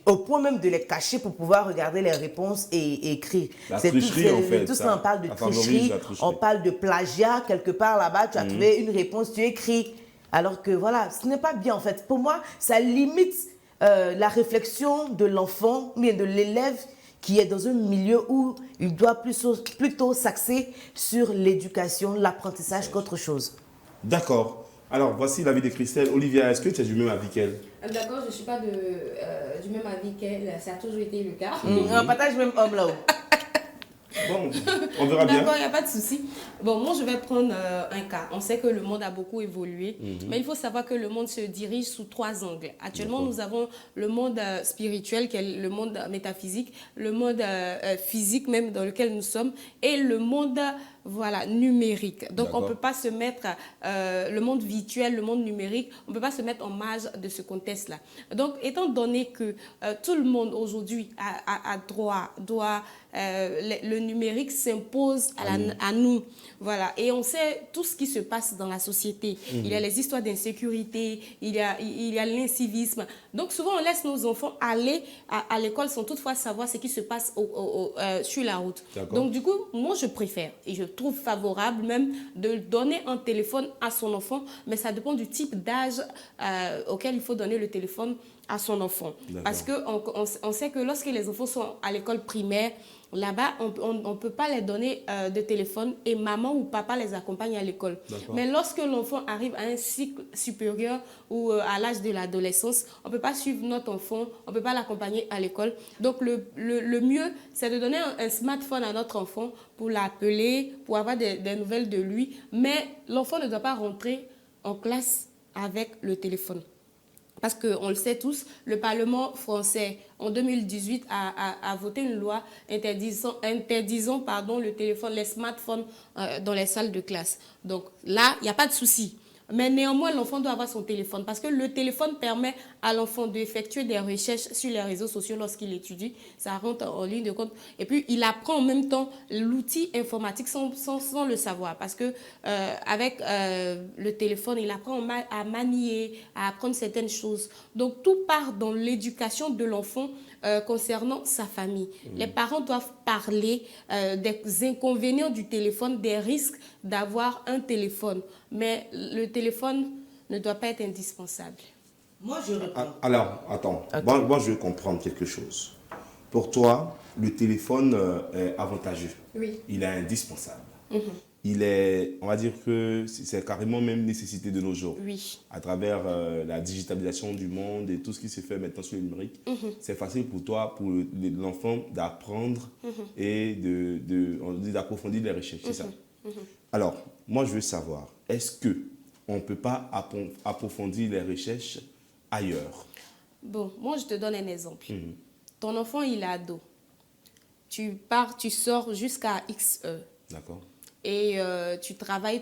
au point même de les cacher pour pouvoir regarder les réponses et écrire. La tricherie, en fait. Tout ça, on parle de tricherie, on parle de plagiat. Quelque part là-bas, tu as trouvé une réponse, tu écris. Alors que voilà, ce n'est pas bien en fait. Pour moi, ça limite la réflexion de l'enfant, mais de l'élève qui est dans un milieu où il doit plutôt s'axer sur l'éducation, l'apprentissage qu'autre chose. D'accord. Alors, voici l'avis de Christelle. Olivia, est-ce que tu es du même avis qu'elle? D'accord, je ne suis pas du même avis qu'elle. Ça a toujours été le cas. On partage le même homme là-haut. Bon, on verra bien. D'accord, il n'y a pas de souci. Bon, moi, je vais prendre un cas. On sait que le monde a beaucoup évolué, mais il faut savoir que le monde se dirige sous 3 angles. Actuellement, nous avons le monde spirituel, qui est le monde métaphysique, le monde physique même dans lequel nous sommes, et le monde numérique. Donc, on ne peut pas se mettre, le monde virtuel, le monde numérique, on ne peut pas se mettre en marge de ce contexte-là. Donc, étant donné que tout le monde aujourd'hui a droit, le numérique s'impose à nous. Voilà. Et on sait tout ce qui se passe dans la société. Il y a les histoires d'insécurité, il y a l'incivisme. Donc, souvent, on laisse nos enfants aller à l'école sans toutefois savoir ce qui se passe sur la route. Donc, du coup, moi, je préfère et je trouve favorable même de donner un téléphone à son enfant, mais ça dépend du type d'âge auquel il faut donner le téléphone à son enfant. Parce qu'on sait que lorsque les enfants sont à l'école primaire, là-bas, on ne peut pas les donner de téléphone et maman ou papa les accompagne à l'école. Mais lorsque l'enfant arrive à un cycle supérieur ou à l'âge de l'adolescence, on ne peut pas suivre notre enfant, on ne peut pas l'accompagner à l'école. Donc, le mieux, c'est de donner un smartphone à notre enfant pour l'appeler, pour avoir des nouvelles de lui. Mais l'enfant ne doit pas rentrer en classe avec le téléphone. Parce qu'on le sait tous, le Parlement français, en 2018, a voté une loi interdisant le téléphone, les smartphones dans les salles de classe. Donc là, il n'y a pas de souci. Mais néanmoins, l'enfant doit avoir son téléphone parce que le téléphone permet à l'enfant d'effectuer des recherches sur les réseaux sociaux lorsqu'il étudie. Ça rentre en ligne de compte. Et puis, il apprend en même temps l'outil informatique sans le savoir. Parce que avec le téléphone, il apprend à manier, à apprendre certaines choses. Donc, tout part dans l'éducation de l'enfant concernant sa famille. Les parents doivent parler des inconvénients du téléphone, des risques d'avoir un téléphone. Mais le téléphone ne doit pas être indispensable. Moi, je réponds. Alors, attends. Moi, je veux comprendre quelque chose. Pour toi, le téléphone est avantageux. Oui. Il est indispensable. Il est, on va dire que c'est carrément même nécessité de nos jours. Oui. À travers la digitalisation du monde et tout ce qui se fait maintenant sur le numérique, c'est facile pour toi, pour l'enfant, d'apprendre et d'approfondir les recherches. C'est ça. Alors, moi, je veux savoir, est-ce qu'on ne peut pas approfondir les recherches ailleurs? Bon, moi, je te donne un exemple. Ton enfant, il est ado. Tu sors jusqu'à X heures. D'accord. Et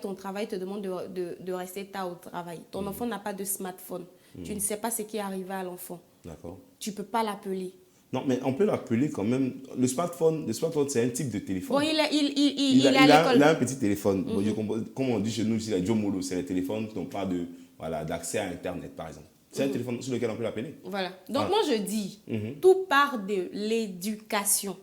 ton travail te demande de rester tard au travail. Ton enfant n'a pas de smartphone. Tu ne sais pas ce qui est arrivé à l'enfant. D'accord. Tu ne peux pas l'appeler. Non, mais on peut l'appeler quand même. Le smartphone, c'est un type de téléphone. Bon, il est à l'école. Il a un petit téléphone. Bon, comme on dit chez nous, c'est la Jomolo. C'est les téléphones qui n'ont pas de voilà, d'accès à Internet, par exemple. C'est un téléphone sur lequel on peut l'appeler. Voilà. Donc, Voilà. moi, je dis, tout part de l'éducation.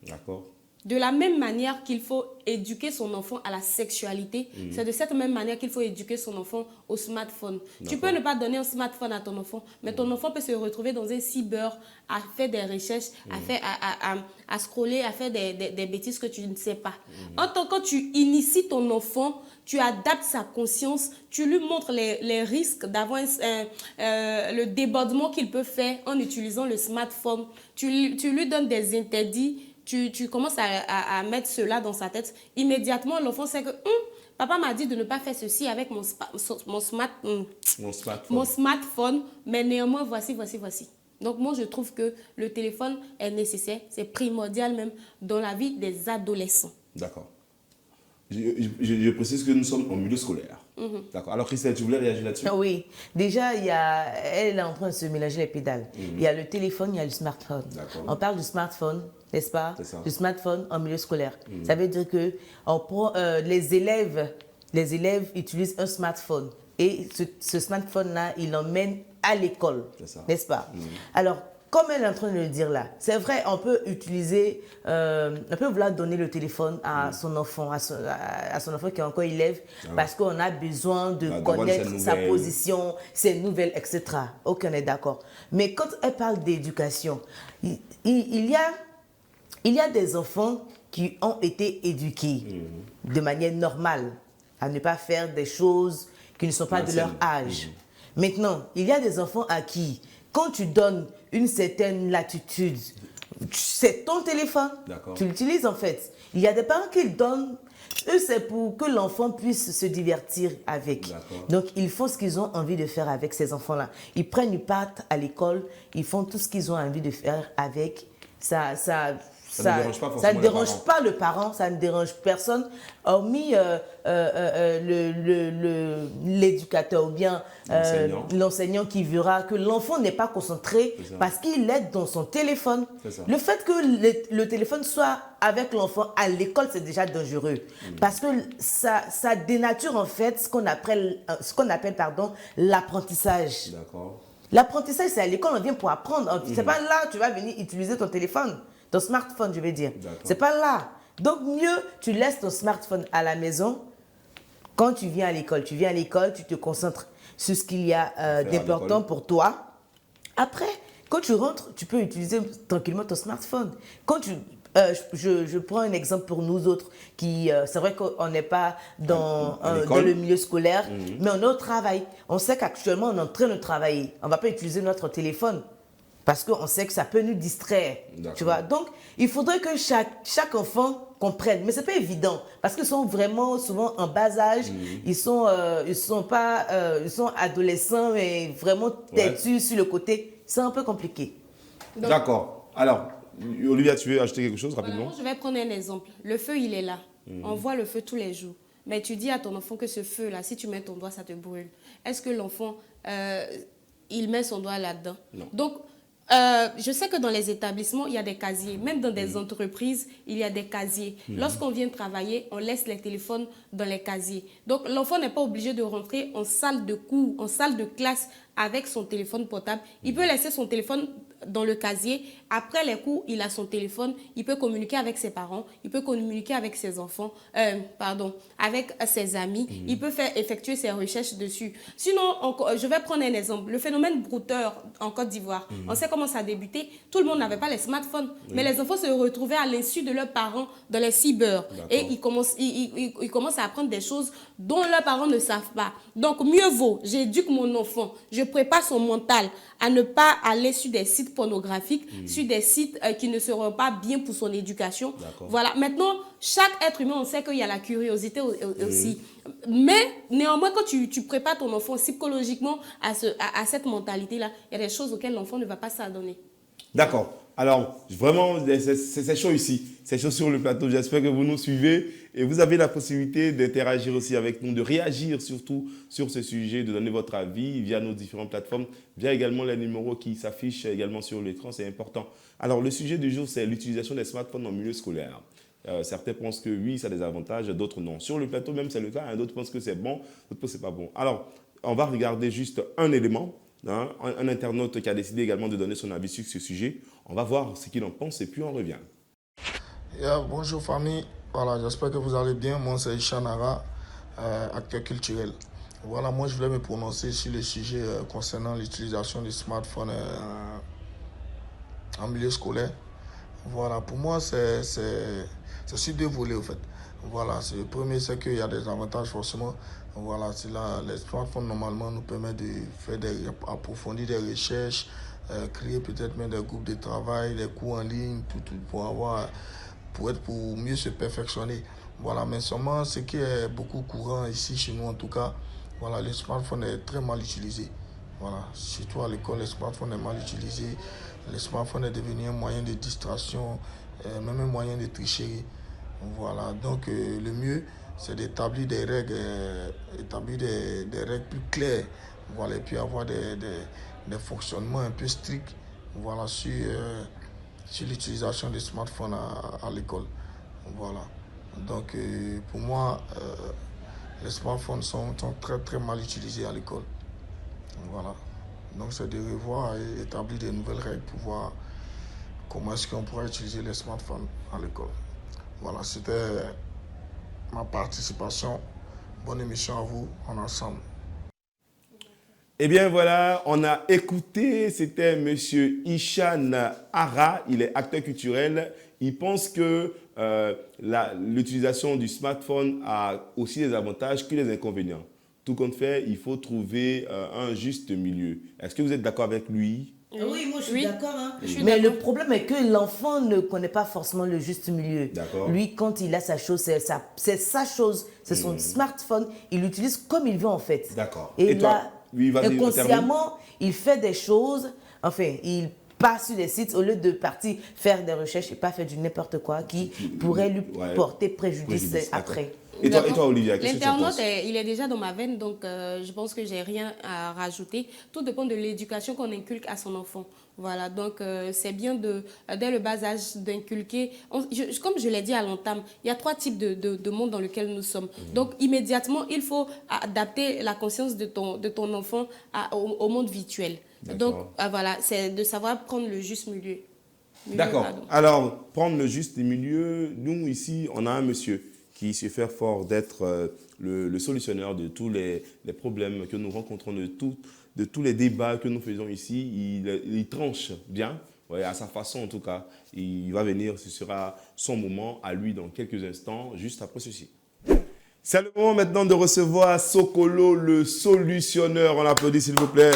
D'accord. De la même manière qu'il faut éduquer son enfant à la sexualité, c'est de cette même manière qu'il faut éduquer son enfant au smartphone. Tu peux ne pas donner un smartphone à ton enfant, mais ton enfant peut se retrouver dans un cyber à faire des recherches, à scroller, à faire des bêtises que tu ne sais pas. En tant que tu inities ton enfant, tu adaptes sa conscience, tu lui montres les risques d'avoir le débordement qu'il peut faire en utilisant le smartphone. Tu lui donnes des interdits. Tu commences à mettre cela dans sa tête. Immédiatement, l'enfant sait que papa m'a dit de ne pas faire ceci avec mon smartphone, mais néanmoins, voici. Donc, moi, je trouve que le téléphone est nécessaire, c'est primordial même dans la vie des adolescents. D'accord. Je précise que nous sommes en milieu scolaire. D'accord. Alors, Christelle, tu voulais réagir là-dessus? Oui, déjà, elle est en train de se mélanger les pédales. Il y a le téléphone, il y a le smartphone. On parle du smartphone, n'est-ce pas? C'est ça. Du smartphone en milieu scolaire. Ça veut dire que on prend, les élèves utilisent un smartphone. Et ce smartphone-là, il l'emmène à l'école, n'est-ce pas? Alors, comme elle est en train de le dire là, c'est vrai, on peut utiliser, on peut vouloir donner le téléphone à son enfant, à son enfant qui est encore élève, parce qu'on a besoin de connaître sa position, ses nouvelles, etc. Ok, on est d'accord. Mais quand elle parle d'éducation, il y a des enfants qui ont été éduqués de manière normale à ne pas faire des choses qui ne sont pas de leur âge. Maintenant, il y a des enfants à qui, quand tu donnes une certaine latitude, c'est ton téléphone, tu l'utilises en fait. Il y a des parents qui le donnent, eux c'est pour que l'enfant puisse se divertir avec. Donc ils font ce qu'ils ont envie de faire avec ces enfants-là. Ils prennent, ils partent à l'école, ils font tout ce qu'ils ont envie de faire avec. Ça ne dérange pas le parent, ça ne dérange personne, hormis l'éducateur ou bien l'enseignant qui verra que l'enfant n'est pas concentré parce qu'il est dans son téléphone. Le fait que le téléphone soit avec l'enfant à l'école, c'est déjà dangereux parce que ça dénature en fait ce qu'on appelle l'apprentissage. L'apprentissage, c'est à l'école, on vient pour apprendre. C'est pas là tu vas venir utiliser ton téléphone. Ton smartphone, je veux dire. C'est pas là. Donc, mieux, tu laisses ton smartphone à la maison. Quand tu viens à l'école, tu te concentres sur ce qu'il y a d'important pour toi. Après, quand tu rentres, tu peux utiliser tranquillement ton smartphone. Je prends un exemple pour nous autres qui, c'est vrai qu'on n'est pas dans le milieu scolaire, mais on est au travail. On sait qu'actuellement, on est en train de travailler. On ne va pas utiliser notre téléphone. Parce qu'on sait que ça peut nous distraire, tu vois. Donc, il faudrait que chaque enfant comprenne. Mais ce n'est pas évident, parce qu'ils sont vraiment souvent en bas âge. Ils sont adolescents, mais vraiment têtus sur le côté. C'est un peu compliqué. D'accord. Alors, Olivia, tu veux ajouter quelque chose rapidement? Je vais prendre un exemple. Le feu, il est là. On voit le feu tous les jours. Mais tu dis à ton enfant que ce feu-là, si tu mets ton doigt, ça te brûle. Est-ce que l'enfant, il met son doigt là-dedans? Non. Donc, je sais que dans les établissements, il y a des casiers. Même dans des entreprises, il y a des casiers. Lorsqu'on vient travailler, on laisse les téléphones dans les casiers. Donc, l'enfant n'est pas obligé de rentrer en salle de cours, en salle de classe avec son téléphone portable. Il peut laisser son téléphone dans le casier. Après les cours, il a son téléphone. Il peut communiquer avec ses parents. Il peut communiquer avec ses enfants. Avec ses amis. Il peut effectuer ses recherches dessus. Sinon, je vais prendre un exemple. Le phénomène brouteur en Côte d'Ivoire. On sait comment ça a débuté. Tout le monde n'avait pas les smartphones. Mais les enfants se retrouvaient à l'insu de leurs parents dans les cyber. Et ils commencent à apprendre des choses dont leurs parents ne savent pas. Donc, mieux vaut, j'éduque mon enfant. Je prépare son mental à ne pas aller sur des sites pornographiques, sur des sites qui ne seront pas bien pour son éducation. Voilà. Maintenant, chaque être humain, on sait qu'il y a la curiosité aussi. Mais néanmoins, quand tu prépares ton enfant psychologiquement à cette mentalité-là, il y a des choses auxquelles l'enfant ne va pas s'adonner. D'accord. Alors, vraiment, c'est chaud ici. C'est chaud sur le plateau. J'espère que vous nous suivez et vous avez la possibilité d'interagir aussi avec nous, de réagir surtout sur ce sujet, de donner votre avis via nos différentes plateformes, via également les numéros qui s'affichent également sur l'écran. C'est important. Alors, le sujet du jour, c'est l'utilisation des smartphones en milieu scolaire. Certains pensent que oui, ça a des avantages, d'autres non. Sur le plateau, même, c'est le cas. D'autres pensent que c'est bon, d'autres pensent que c'est pas bon. Alors, on va regarder juste un élément, hein, un internaute qui a décidé également de donner son avis sur ce sujet. On va voir ce qu'il en pense et puis on revient. Bonjour famille, voilà, j'espère que vous allez bien. Moi c'est Isha Nara, acteur culturel. Voilà, moi je voulais me prononcer sur le sujet concernant l'utilisation des smartphones en milieu scolaire. Voilà, pour moi c'est sur deux volets en fait. Voilà, le premier c'est qu'il y a des avantages forcément. Voilà, c'est là, les smartphones normalement nous permettent de faire approfondir des recherches, créer peut-être même des groupes de travail, des cours en ligne, tout pour mieux se perfectionner. Voilà, mais seulement ce qui est beaucoup courant ici chez nous en tout cas, voilà, le smartphone est très mal utilisé. Voilà, surtout à l'école, le smartphone est mal utilisé. Le smartphone est devenu un moyen de distraction, même un moyen de tricherie. Voilà, donc le mieux, c'est d'établir des règles, des règles plus claires. Voilà, et puis avoir des fonctionnements un peu stricts, voilà, sur l'utilisation des smartphones à l'école. Voilà. Donc pour moi, les smartphones sont très très mal utilisés à l'école. Voilà. Donc c'est de revoir et établir de nouvelles règles pour voir comment est-ce qu'on pourrait utiliser les smartphones à l'école. Voilà, c'était ma participation. Bonne émission à vous, en ensemble. Eh bien voilà, on a écouté, c'était M. Ishan Ara, il est acteur culturel. Il pense que l'utilisation du smartphone a aussi des avantages que les inconvénients. Tout compte fait, il faut trouver un juste milieu. Est-ce que vous êtes d'accord avec lui? Oui, moi je suis d'accord. Hein. Mais le problème est que l'enfant ne connaît pas forcément le juste milieu. Lui, quand il a sa chose, c'est sa chose, c'est son smartphone, il l'utilise comme il veut en fait. D'accord. Et toi, là, inconsciemment, il fait des choses, enfin, il passe sur des sites au lieu de partir faire des recherches et pas faire du n'importe quoi qui pourrait lui porter préjudice après. Et toi, Olivia, qu'est-ce que tu en penses? L'internaute, il est déjà dans ma veine, donc je pense que j'ai rien à rajouter. Tout dépend de l'éducation qu'on inculque à son enfant. Voilà, donc c'est bien dès le bas âge d'inculquer. Comme je l'ai dit à l'entame, il y a 3 types de monde dans lequel nous sommes. Donc immédiatement, il faut adapter la conscience de ton enfant au monde virtuel. Donc voilà, c'est de savoir prendre le juste milieu. D'accord. Alors, prendre le juste milieu, nous ici, on a un monsieur qui se fait fort d'être le solutionneur de tous les problèmes que nous rencontrons, de tous les débats que nous faisons ici. Il tranche bien, à sa façon en tout cas. Il va venir, ce sera son moment à lui dans quelques instants, juste après ceci. C'est le moment maintenant de recevoir Sokolo, le solutionneur. On l'applaudit s'il vous plaît.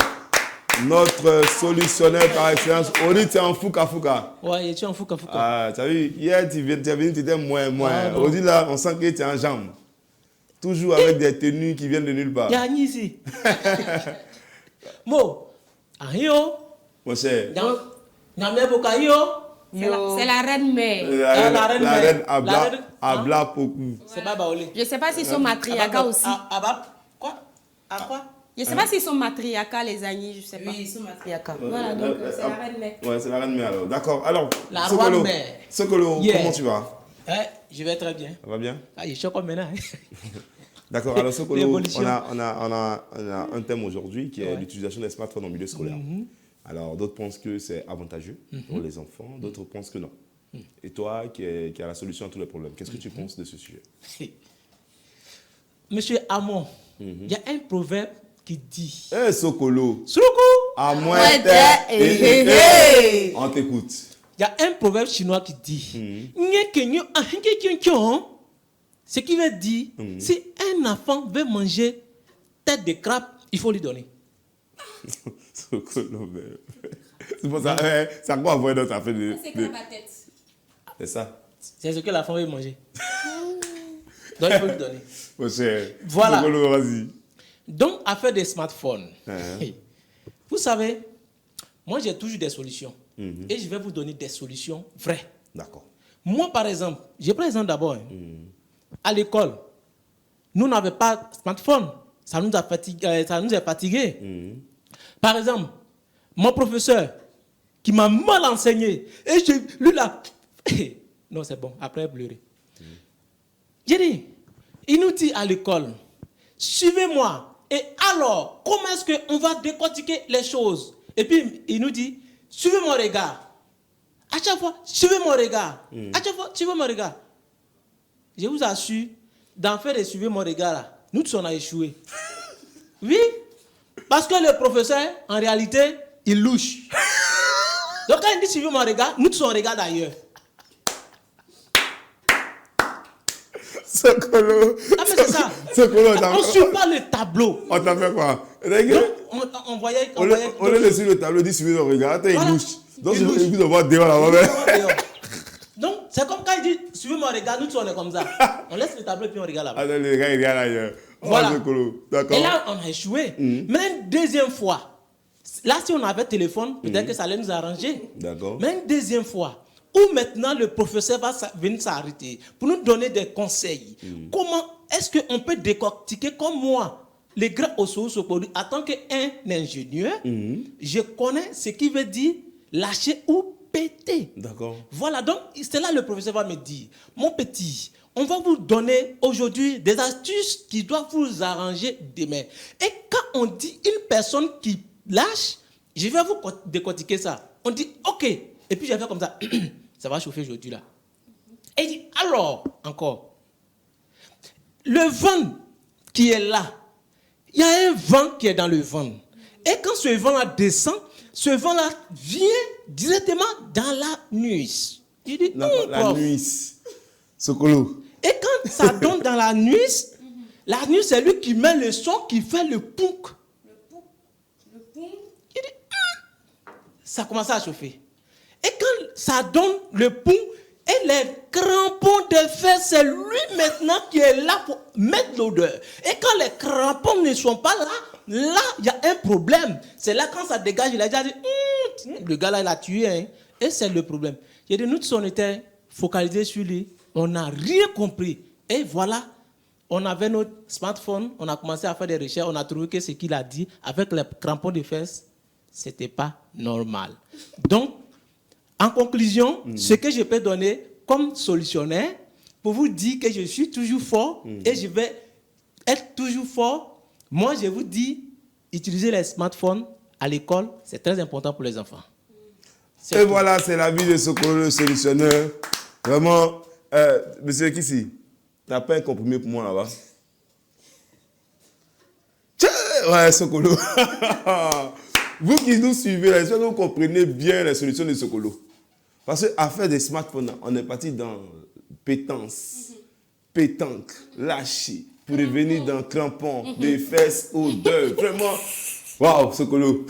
Notre solutionneur par excellence. On dit tu es en fouka. Ouais, tu es en fouka. Ah, tu as vu, hier tu es venu, tu étais moins. Bon. Aujourd'hui là, on sent que tu es en jambe. Toujours avec des tenues qui viennent de nulle part. Il y a Annie ici. Mo, Ario. Mon cher. Nyamé Bokayo. C'est la reine mère. La reine Abla Poku. C'est pas Baolé. Je ne sais pas s'ils sont matriarcats aussi. Quoi? À quoi? Je ne sais pas s'ils sont matriarcats, les Agnis, je ne sais pas. Oui, ils sont matriarcats. Voilà, donc c'est la reine mère. Ouais, c'est la reine mère alors. D'accord. Alors, La reine mère. Sokolo, comment tu vas? Je vais très bien. Ça va bien? Je suis comme maintenant. D'accord. Alors, Sokolo, on a un thème aujourd'hui qui est l'utilisation des smartphones en milieu scolaire. Alors, d'autres pensent que c'est avantageux pour les enfants, d'autres pensent que non. Et toi, qui as la solution à tous les problèmes, qu'est-ce que tu penses de ce sujet? Monsieur Amon, il y a un proverbe qui dit... Sokolo. Suruku. À moins on t'écoute. Il y a un proverbe chinois qui dit... Ce qui veut dire, si un enfant veut manger tête de crabe, il faut lui donner. Sokolo, c'est pour ça, ça quoi avoir dans ta fait de... C'est crabe à tête. C'est ça. C'est ce que l'enfant veut manger. Donc il faut lui donner. Mon cher. Voilà. Sokolo, vas-y. Donc, affaire des smartphones. Vous savez, moi j'ai toujours des solutions. Et je vais vous donner des solutions vraies. D'accord. Moi, par exemple, je prends l'exemple d'abord. À l'école, nous n'avions pas de smartphone. Ça nous a fatigués. Par exemple, mon professeur qui m'a mal enseigné, et lui là, non c'est bon, après pleurer. J'ai dit, il nous dit à l'école, suivez-moi, Et alors, comment est-ce qu'on va décortiquer les choses? Et puis, il nous dit, suivez mon regard. À chaque fois, suivez mon regard. À chaque fois, suivez mon regard. Je vous assure, d'en faire et suivre mon regard là, nous tous on a échoué. Oui, parce que le professeur, en réalité, il louche. Donc quand il dit suivez mon regard, nous tous on regarde ailleurs. Sokolo. Ah mais c'est ça. Sokolo, On ne suit pas le tableau. On t'a fait quoi? Donc, on voyait... On est laissé le tableau, dit suivez le regard, attends, il louche. Donc Il louche. je vous envoie dehors là-bas. Donc c'est comme quand il dit suivez mon regard, nous tous on est comme ça. On laisse le tableau et puis on regarde là-bas. Attends, le gars il regarde ailleurs. Voilà. Sokolo. D'accord. Et là, on a échoué. Mais une deuxième fois, là, si on avait téléphone, peut-être que ça allait nous arranger. D'accord. Mais une deuxième fois, où maintenant le professeur va venir s'arrêter pour nous donner des conseils. Comment est-ce qu'on peut décortiquer comme moi, les grands Osso Sokolo, en tant qu'un ingénieur, je connais ce qui veut dire lâcher ou péter. D'accord. Voilà, donc c'est là le professeur va me dire, mon petit, on va vous donner aujourd'hui des astuces qui doivent vous arranger demain. Et quand on dit une personne qui lâche, je vais vous décortiquer ça. On dit, ok, et puis je vais faire comme ça, ça va chauffer aujourd'hui là. Et il dit, alors, encore, le vent qui est là, il y a un vent qui est dans le vent. Et quand ce vent-là descend, ce vent-là vient directement dans la nuit. Il dit, La nuit. Sokolo. Et quand ça donne dans la nuit, c'est lui qui met le son qui fait le pouk. Le pouk. Il dit, ça commence à chauffer. Et quand ça donne le pouk, et les crampons de fer, c'est lui maintenant qui est là pour mettre l'odeur. Et quand les crampons ne sont pas là, là, il y a un problème. C'est là quand ça dégage, il a déjà dit, le gars là, il a tué. Hein. Et c'est le problème. Il y a des nous, on était focalisés sur lui. On n'a rien compris. Et voilà, on avait notre smartphone, on a commencé à faire des recherches, on a trouvé que ce qu'il a dit avec les crampons de fesses, ce n'était pas normal. Donc, en conclusion, ce que je peux donner comme solutionnaire, pour vous dire que je suis toujours fort et je vais être toujours fort, moi je vous dis, utiliser les smartphones à l'école, c'est très important pour les enfants. Et voilà, c'est la vie de Sokolo, le solutionneur. Vraiment, monsieur Kissi, tu n'as pas un comprimé pour moi là-bas? Ouais, Sokolo. Vous qui nous suivez, j'espère que vous comprenez bien les solutions de Sokolo. Parce qu'à faire des smartphones, on est parti dans pétence, pétanque, lâcher, pour revenir dans crampons, des fesses, odeur. Vraiment, waouh, Sokolo.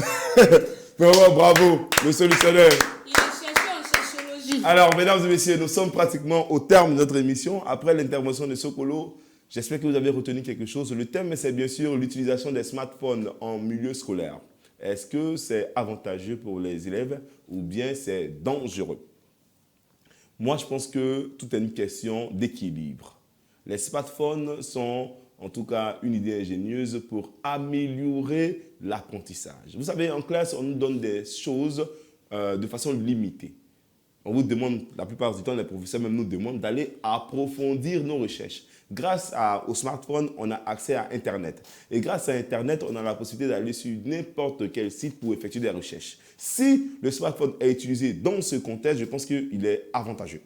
Vraiment, bravo, le solutionneur. Il est cherché en sociologie. Alors, mesdames et messieurs, nous sommes pratiquement au terme de notre émission. Après l'intervention de Sokolo, j'espère que vous avez retenu quelque chose. Le thème, c'est bien sûr l'utilisation des smartphones en milieu scolaire. Est-ce que c'est avantageux pour les élèves ou bien c'est dangereux? Moi, je pense que tout est une question d'équilibre. Les smartphones sont en tout cas une idée ingénieuse pour améliorer l'apprentissage. Vous savez, en classe, on nous donne des choses de façon limitée. On vous demande, la plupart du temps, les professeurs même nous demandent d'aller approfondir nos recherches. Grâce au smartphone, on a accès à Internet. Et grâce à Internet, on a la possibilité d'aller sur n'importe quel site pour effectuer des recherches. Si le smartphone est utilisé dans ce contexte, je pense qu'il est avantageux.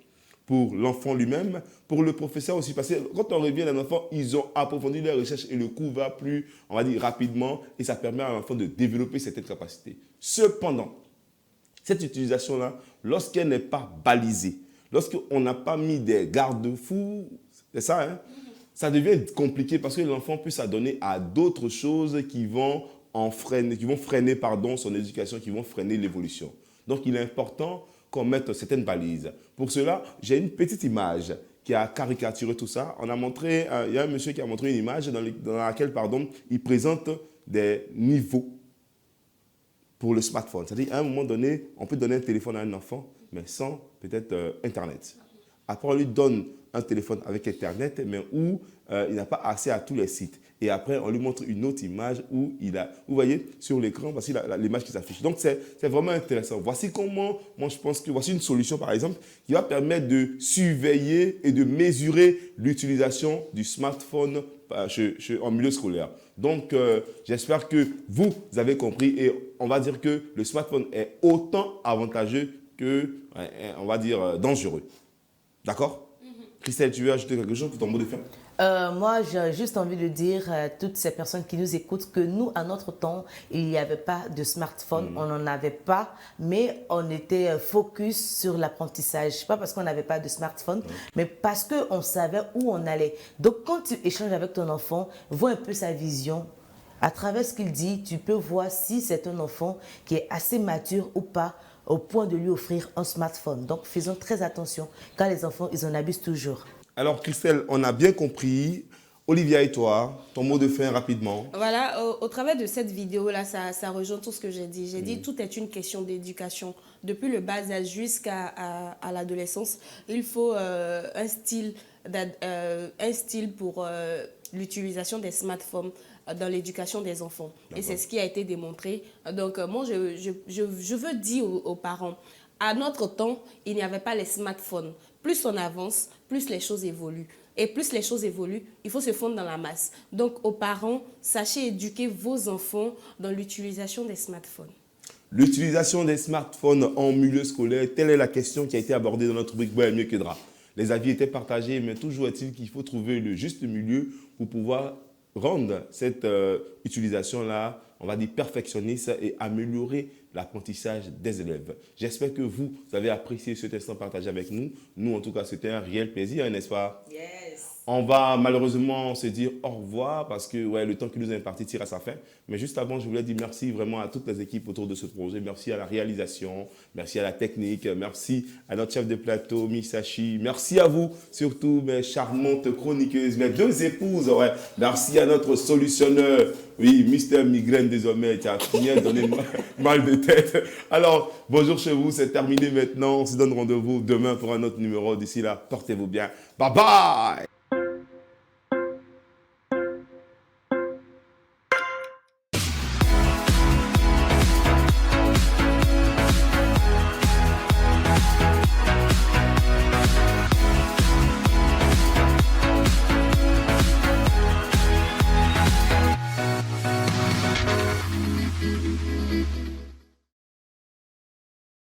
Pour l'enfant lui-même, pour le professeur aussi. Parce que quand on revient à l'enfant, ils ont approfondi leurs recherches et le cours va plus, on va dire, rapidement. Et ça permet à l'enfant de développer cette capacité. Cependant, cette utilisation-là, lorsqu'elle n'est pas balisée, lorsqu'on n'a pas mis des garde-fous, c'est ça, hein? Ça devient compliqué parce que l'enfant peut s'adonner à d'autres choses qui vont freiner son éducation, qui vont freiner l'évolution. Donc, il est important qu'on mette certaines balises. Pour cela, j'ai une petite image qui a caricaturé tout ça. On a montré, il y a un monsieur qui a montré une image dans laquelle, il présente des niveaux pour le smartphone. C'est-à-dire, à un moment donné, on peut donner un téléphone à un enfant, mais sans peut-être Internet. Après, on lui donne un téléphone avec Internet, mais où il n'a pas accès à tous les sites. et après, on lui montre une autre image où il a, vous voyez, sur l'écran, voici l'image qui s'affiche. Donc, c'est vraiment intéressant. Voici comment, moi, je pense que voici une solution, par exemple, qui va permettre de surveiller et de mesurer l'utilisation du smartphone en milieu scolaire. Donc, j'espère que vous avez compris et on va dire que le smartphone est autant avantageux que, on va dire, dangereux. D'accord? Christelle, tu veux ajouter quelque chose pour ton mot de fin? Moi, j'ai juste envie de dire à toutes ces personnes qui nous écoutent que nous, à notre temps, il n'y avait pas de smartphone, on n'en avait pas, mais on était focus sur l'apprentissage. Pas parce qu'on n'avait pas de smartphone, mais parce qu'on savait où on allait. Donc, quand tu échanges avec ton enfant, vois un peu sa vision. À travers ce qu'il dit, tu peux voir si c'est un enfant qui est assez mature ou pas, au point de lui offrir un smartphone. Donc, faisons très attention. Quand les enfants, ils en abusent toujours. Alors, Christelle, on a bien compris. Olivia et toi, ton mot de fin rapidement. Voilà, au travers de cette vidéo-là, ça rejoint tout ce que j'ai dit. J'ai dit tout est une question d'éducation. Depuis le bas âge jusqu'à l'adolescence, il faut un style pour l'utilisation des smartphones dans l'éducation des enfants. Et c'est ce qui a été démontré. Donc, moi, je veux dire aux parents, à notre temps, il n'y avait pas les smartphones. Plus on avance, plus les choses évoluent. Et plus les choses évoluent, il faut se fondre dans la masse. Donc, aux parents, sachez éduquer vos enfants dans l'utilisation des smartphones. L'utilisation des smartphones en milieu scolaire, telle est la question qui a été abordée dans notre rubrique Boire mieux que drap. Les avis étaient partagés, mais toujours est-il qu'il faut trouver le juste milieu pour pouvoir rendre cette utilisation-là, on va dire, perfectionniste et améliorer l'apprentissage des élèves. J'espère que vous avez apprécié cet instant partagé avec nous. Nous, en tout cas, c'était un réel plaisir, n'est-ce pas? Yes. On va malheureusement se dire au revoir parce que le temps qui nous est imparti tire à sa fin. Mais juste avant, je voulais dire merci vraiment à toutes les équipes autour de ce projet. Merci à la réalisation, merci à la technique, merci à notre chef de plateau, Misashi. Merci à vous, surtout mes charmantes chroniqueuses, mes deux épouses. Merci à notre solutionneur, Mister Migraine désormais, qui a bien donné mal de tête. Alors, bonjour chez vous, c'est terminé maintenant. On se donne rendez-vous demain pour un autre numéro. D'ici là, portez-vous bien. Bye bye!